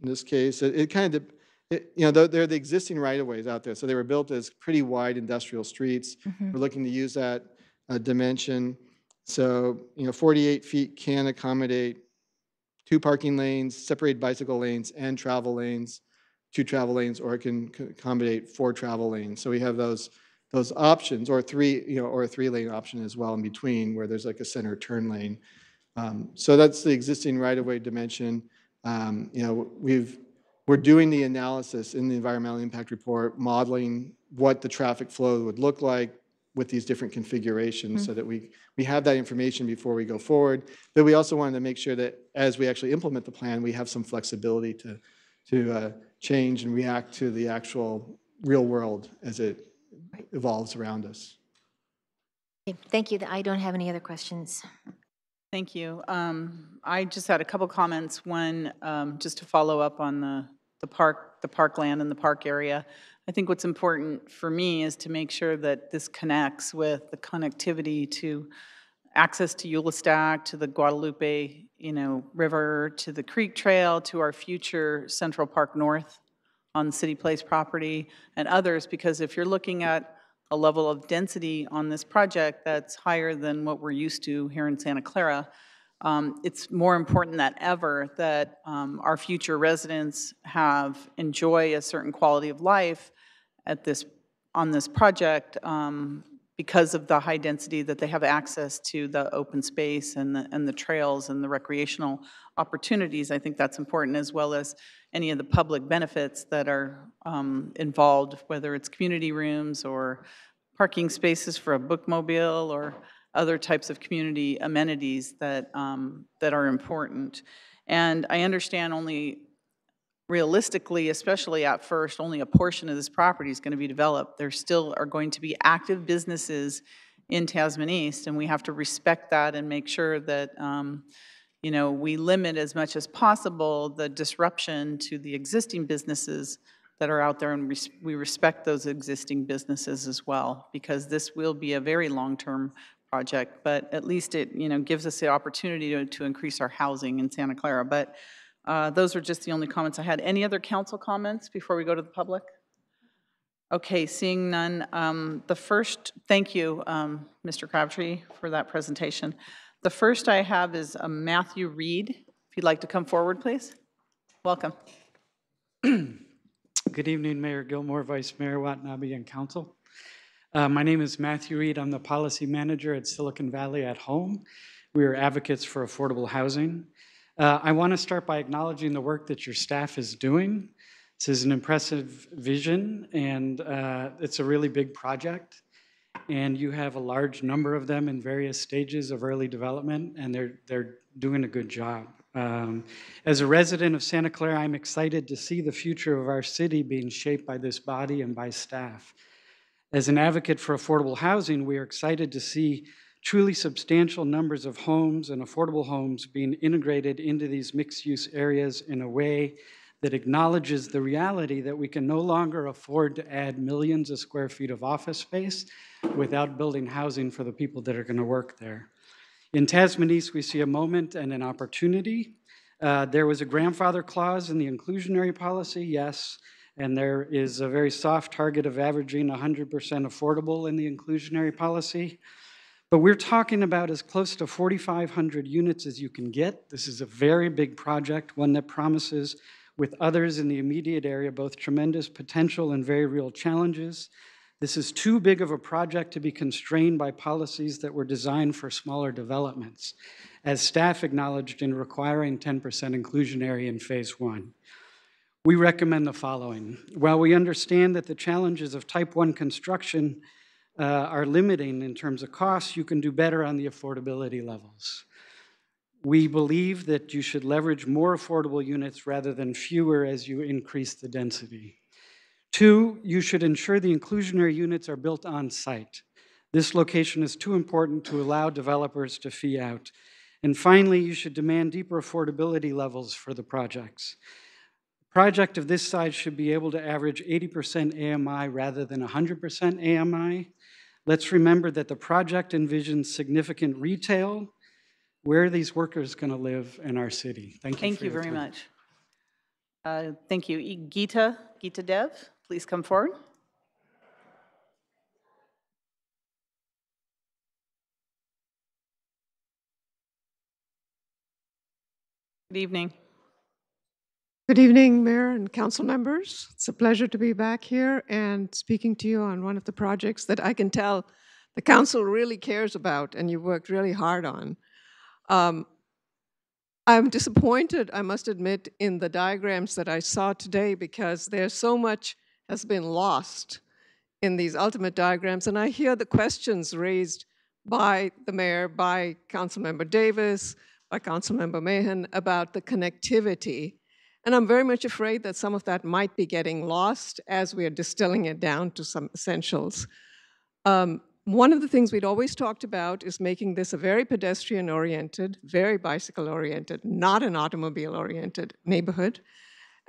in this case. It kind of, you know, they're the existing right-of-ways out there. So they were built as pretty wide industrial streets. We're looking to use that dimension. So, you know, 48 feet can accommodate 2 parking lanes, separated bicycle lanes, and travel lanes, 2 travel lanes, or it can accommodate 4 travel lanes. So we have those options, or 3, you know, or a 3-lane option as well in between, where there's like a center turn lane. So that's the existing right-of-way dimension. You know, we're doing the analysis in the environmental impact report, modeling what the traffic flow would look like with these different configurations, so that we have that information before we go forward. But we also wanted to make sure that as we actually implement the plan, we have some flexibility to change and react to the actual real world as it evolves around us. Okay, thank you. I don't have any other questions. Thank you. I just had a couple comments. One, just to follow up on the parkland and the park area. I think what's important for me is to make sure that this connects with the connectivity to access to Eulestac, to the Guadalupe, you know, River, to the Creek Trail, to our future Central Park North on City Place property, and others, because if you're looking at a level of density on this project that's higher than what we're used to here in Santa Clara, it's more important than ever that our future residents enjoy a certain quality of life on this project because of the high density, that they have access to the open space and the trails and the recreational opportunities. I think that's important, as well as any of the public benefits that are involved, whether it's community rooms or parking spaces for a bookmobile or other types of community amenities that are important. And I understand only realistically, especially at first, only a portion of this property is going to be developed. There still are going to be active businesses in Tasman East, and we have to respect that and make sure that you know, we limit as much as possible the disruption to the existing businesses that are out there, and we respect those existing businesses as well, because this will be a very long-term project, but at least it, you know, gives us the opportunity to increase our housing in Santa Clara. But those are just the only comments I had. Any other council comments before we go to the public? Okay, seeing none. Thank you, Mr. Crabtree, for that presentation. The first I have is Matthew Reed. If you'd like to come forward, please. Welcome. Good evening, Mayor Gilmore, Vice Mayor Watanabe, and Council. My name is Matthew Reed. I'm the Policy Manager at Silicon Valley at Home. We are advocates for affordable housing. I want to start by acknowledging the work that your staff is doing. This is an impressive vision, and it's a really big project. And you have a large number of them in various stages of early development, and they're doing a good job. As a resident of Santa Clara, I'm excited to see the future of our city being shaped by this body and by staff. As an advocate for affordable housing, we are excited to see truly substantial numbers of homes and affordable homes being integrated into these mixed-use areas in a way that acknowledges the reality that we can no longer afford to add millions of square feet of office space without building housing for the people that are going to work there. In Tasman East, we see a moment and an opportunity. There was a grandfather clause in the inclusionary policy, yes, and there is a very soft target of averaging 100% affordable in the inclusionary policy. But we're talking about as close to 4,500 units as you can get. This is a very big project, one that promises with others in the immediate area, both tremendous potential and very real challenges. This is too big of a project to be constrained by policies that were designed for smaller developments, as staff acknowledged in requiring 10% inclusionary in phase 1. We recommend the following. While we understand that the challenges of type 1 construction are limiting in terms of costs, you can do better on the affordability levels. We believe that you should leverage more affordable units rather than fewer as you increase the density. 2, you should ensure the inclusionary units are built on site. This location is too important to allow developers to fee out. And finally, you should demand deeper affordability levels for the projects. A project of this size should be able to average 80% AMI rather than 100% AMI. Let's remember that the project envisions significant retail. Where are these workers going to live in our city? Thank you. Thank you very much. Thank you. Geeta Dev, please come forward. Good evening. Good evening, Mayor and council members. It's a pleasure to be back here and speaking to you on one of the projects that I can tell the council really cares about and you worked really hard on. I'm disappointed, I must admit, in the diagrams that I saw today because there's so much has been lost in these ultimate diagrams. And I hear the questions raised by the mayor, by Councilmember Davis, by Councilmember Mahan about the connectivity. And I'm very much afraid that some of that might be getting lost as we are distilling it down to some essentials. One of the things we'd always talked about is making this a very pedestrian-oriented, very bicycle-oriented, not an automobile-oriented neighborhood.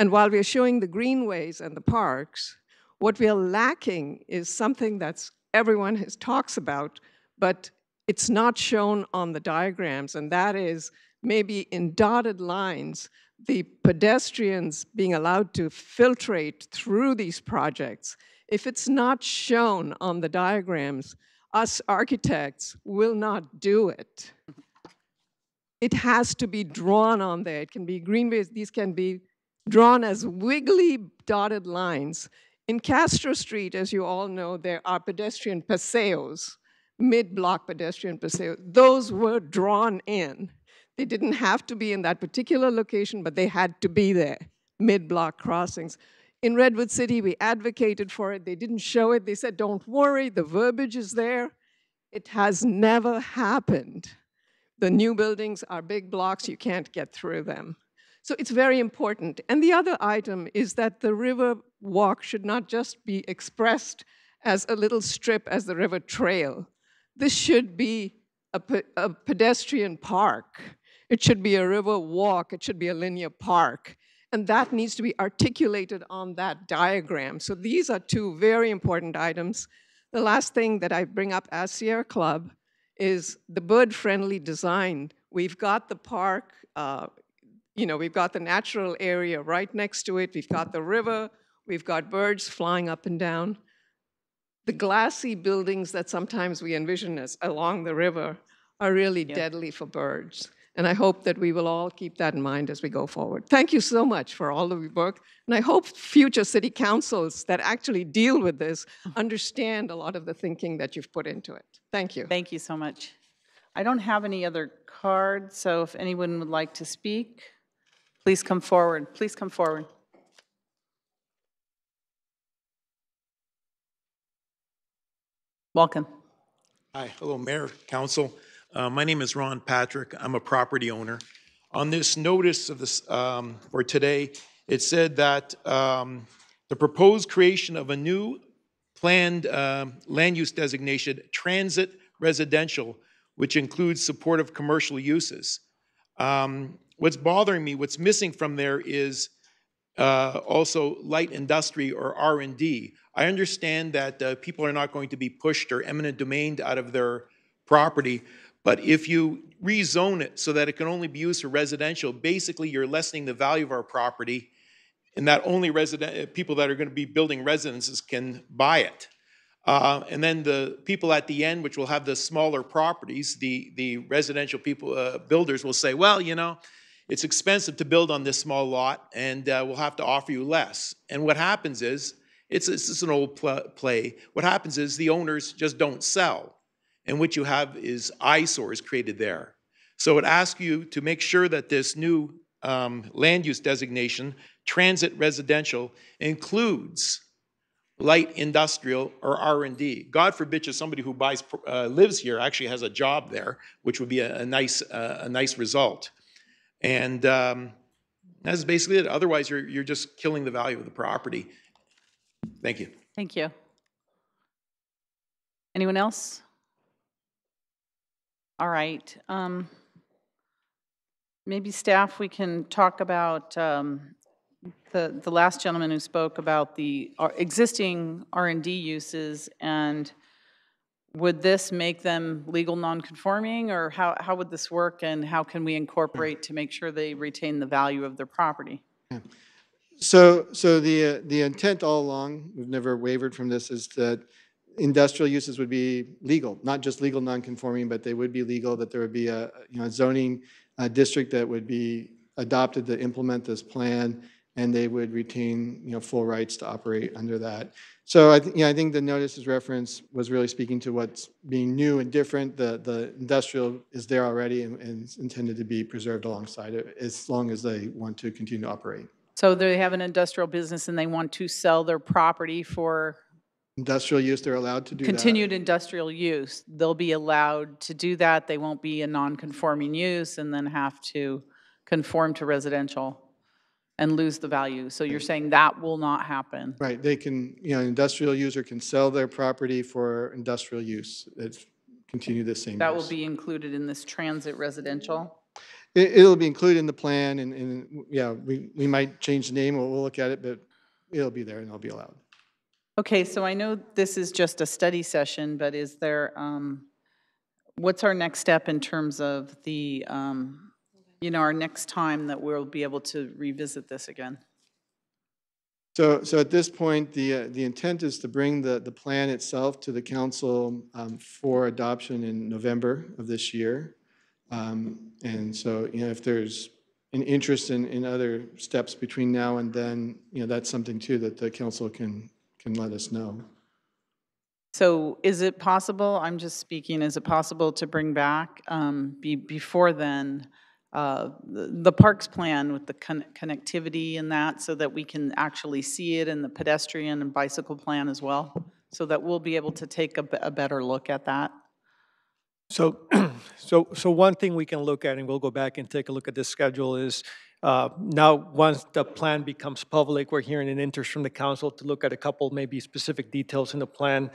And while we're showing the greenways and the parks, what we are lacking is something that everyone talks about, but it's not shown on the diagrams, and that is maybe in dotted lines, the pedestrians being allowed to filtrate through these projects. If it's not shown on the diagrams, us architects will not do it. It has to be drawn on there. It can be greenways. These can be drawn as wiggly dotted lines. In Castro Street, as you all know, there are pedestrian paseos, mid-block pedestrian paseos. Those were drawn in. They didn't have to be in that particular location, but they had to be there, mid-block crossings. In Redwood City, we advocated for it. They didn't show it. They said, don't worry, the verbiage is there. It has never happened. The new buildings are big blocks. You can't get through them. So it's very important. And the other item is that the river walk should not just be expressed as a little strip as the river trail. This should be a pedestrian park. It should be a river walk. It should be a linear park. And that needs to be articulated on that diagram. So these are two very important items. The last thing that I bring up as Sierra Club is the bird-friendly design. We've got the park, we've got the natural area right next to it. We've got the river. We've got birds flying up and down. The glassy buildings that sometimes we envision as along the river are really deadly for birds. And I hope that we will all keep that in mind as we go forward. Thank you so much for all of your work. And I hope future city councils that actually deal with this understand a lot of the thinking that you've put into it. Thank you. Thank you so much. I don't have any other cards, so if anyone would like to speak, please come forward. Please come forward. Welcome. Hi, hello, Mayor, Council. My name is Ron Patrick. I'm a property owner. On this notice of this for today, it said that the proposed creation of a new planned land use designation, transit residential, which includes supportive commercial uses. What's bothering me, what's missing from there is also light industry or R&D. I understand that people are not going to be pushed or eminent domained out of their property, but if you rezone it so that it can only be used for residential, basically you're lessening the value of our property, and that only people that are going to be building residences can buy it. And then the people at the end, which will have the smaller properties, the residential people, builders will say, well, you know, it's expensive to build on this small lot, and we'll have to offer you less. And what happens is, it's an old play. What happens is the owners just don't sell. And what you have is eyesores created there. So it asks you to make sure that this new land use designation, transit residential, includes light industrial or R&D. God forbid you somebody who lives here actually has a job there, which would be a nice result. And that's basically it. Otherwise, you're just killing the value of the property. Thank you. Thank you. Anyone else? All right. Maybe staff, we can talk about the last gentleman who spoke about the existing R&D uses, and would this make them legal non-conforming, or how would this work, and how can we incorporate to make sure they retain the value of their property? Yeah. So the intent all along, we've never wavered from this, is that industrial uses would be legal, not just legal non-conforming, but they would be legal, that there would be a zoning district that would be adopted to implement this plan, and they would retain full rights to operate under that. So I think the notice's reference was really speaking to what's being new and different. The industrial is there already and is intended to be preserved alongside it as long as they want to continue to operate. So they have an industrial business and they want to sell their property for industrial use, they're allowed to do continued industrial use. They'll be allowed to do that. They won't be a non-conforming use and then have to conform to residential and lose the value. So you're saying that will not happen? Right. They can, an industrial user can sell their property for industrial use. It's continue the same That use. will be included in this transit residential? It'll be included in the plan, and yeah, we might change the name, we'll look at it, but it'll be there and it'll be allowed. Okay, so I know this is just a study session, but is there, what's our next step in terms of the, our next time that we'll be able to revisit this again? So at this point, the intent is to bring the plan itself to the council for adoption in November of this year. And so, if there's an interest in other steps between now and then, that's something too that the council can let us know. So is it possible, I'm just speaking, is it possible to bring back before then the parks plan with the connectivity and that, so that we can actually see it in the pedestrian and bicycle plan as well, so that we'll be able to take a better look at that? So one thing we can look at, and we'll go back and take a look at this schedule, is now once the plan becomes public, we're hearing an interest from the council to look at a couple maybe specific details in the plan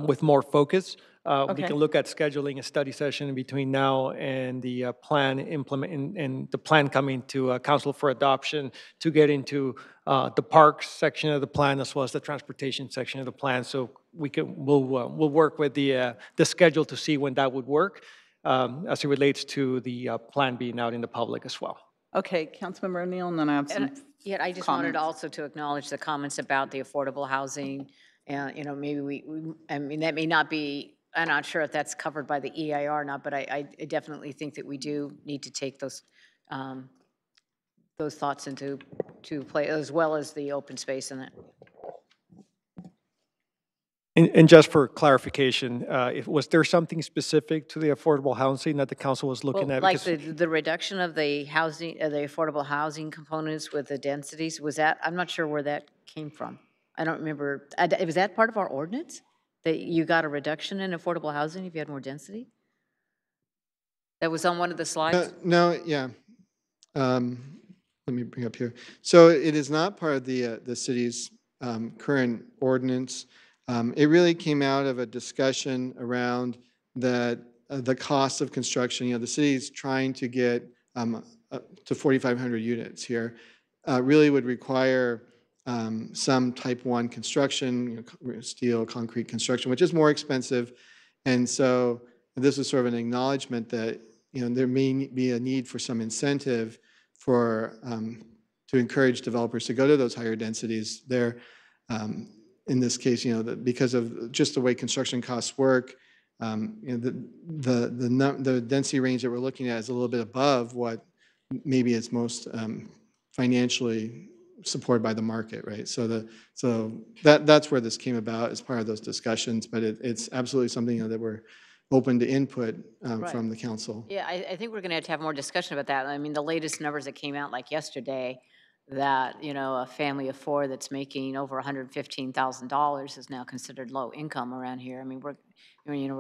with more focus. We can look at scheduling a study session in between now and the plan and the plan coming to council for adoption to get into the parks section of the plan as well as the transportation section of the plan. So we'll work with the schedule to see when that would work as it relates to the plan being out in the public as well. Okay, Councilmember O'Neill, and then I have some Yeah, I just wanted also to acknowledge the comments about the affordable housing. Maybe I mean, that may not be, I'm not sure if that's covered by the EIR or not, but I definitely think that we do need to take those thoughts into play, as well as the open space in it. And just for clarification, was there something specific to the affordable housing that the council was looking at? Like the reduction of the housing, the affordable housing components with the densities, was that, I'm not sure where that came from. I don't remember. Was that part of our ordinance? That you got a reduction in affordable housing if you had more density? That was on one of the slides? No, yeah. Let me bring up here. So it is not part of the city's current ordinance. It really came out of a discussion around that the cost of construction. The city's trying to get to 4,500 units here. Really would require some type 1 construction, steel, concrete construction, which is more expensive. And so this is sort of an acknowledgement that there may be a need for some incentive for to encourage developers to go to those higher densities there. In this case, because of just the way construction costs work, the density range that we're looking at is a little bit above what maybe it's most financially supported by the market, right? So that's where this came about as part of those discussions, but it's absolutely something that we're open to input from the council. Yeah, I think we're going to have more discussion about that. I mean, the latest numbers that came out like yesterday, that, you know, a family of four that's making over $115,000 is now considered low income around here. I mean, we're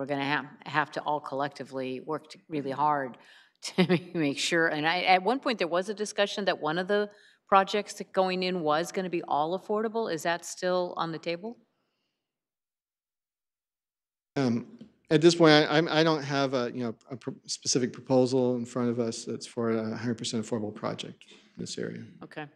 going to have to all collectively work really hard to make sure. And at one point there was a discussion that one of the projects that going in was going to be all affordable. Is that still on the table? At this point, I don't have a specific proposal in front of us that's for a 100% affordable project in this area. Okay.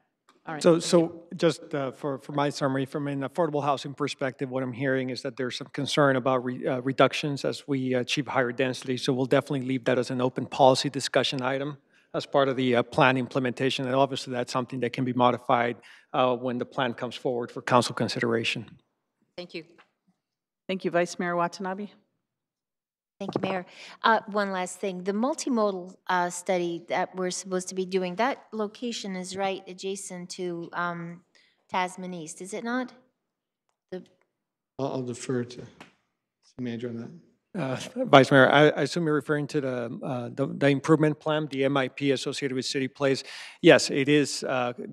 All right. So just for my summary, from an affordable housing perspective, what I'm hearing is that there's some concern about reductions as we achieve higher density. So we'll definitely leave that as an open policy discussion item as part of the plan implementation. And obviously, that's something that can be modified when the plan comes forward for council consideration. Thank you. Thank you, Vice Mayor Watanabe. Thank you, Mayor. One last thing, the multimodal study that we're supposed to be doing, that location is right adjacent to Tasman East, is it not? I'll defer to the manager on that. Vice Mayor, I assume you're referring to the improvement plan, the MIP associated with City Place. Yes, it is.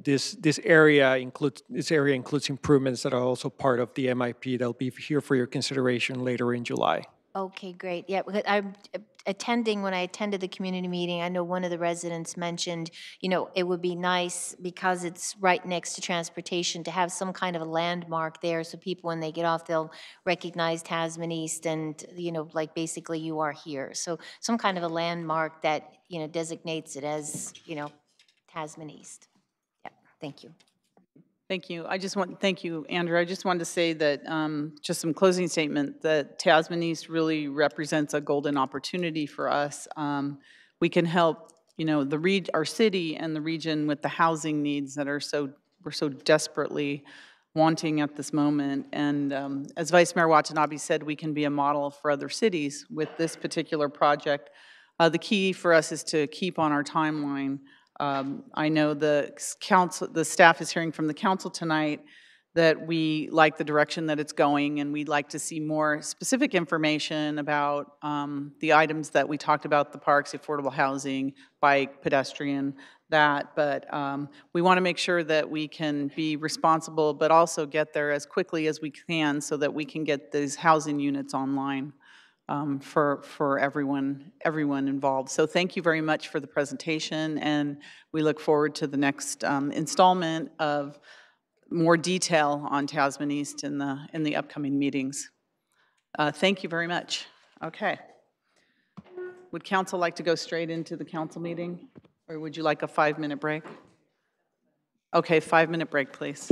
This area includes improvements that are also part of the MIP. They'll be here for your consideration later in July. Okay, great. Yeah, because when I attended the community meeting, I know one of the residents mentioned, you know, it would be nice because it's right next to transportation to have some kind of a landmark there so people, when they get off, they'll recognize Tasman East and, you know, like basically you are here. So some kind of a landmark that, you know, designates it as, you know, Tasman East. Yeah, thank you. Thank you. Thank you, Andrew. I just wanted to say that, just some closing statement, that Tasman East really represents a golden opportunity for us. We can help, you know, our city and the region with the housing needs that we're so desperately wanting at this moment. And as Vice Mayor Watanabe said, we can be a model for other cities with this particular project. The key for us is to keep on our timeline. I know the staff is hearing from the council tonight that we like the direction that it's going, and we'd like to see more specific information about the items that we talked about, the parks, affordable housing, bike, pedestrian, that. But we want to make sure that we can be responsible, but also get there as quickly as we can so that we can get these housing units online. For everyone involved. So thank you very much for the presentation, and we look forward to the next installment of more detail on Tasman East in the upcoming meetings. Thank you very much. Okay. Would council like to go straight into the council meeting, or would you like a 5-minute break? Okay, 5-minute break, please.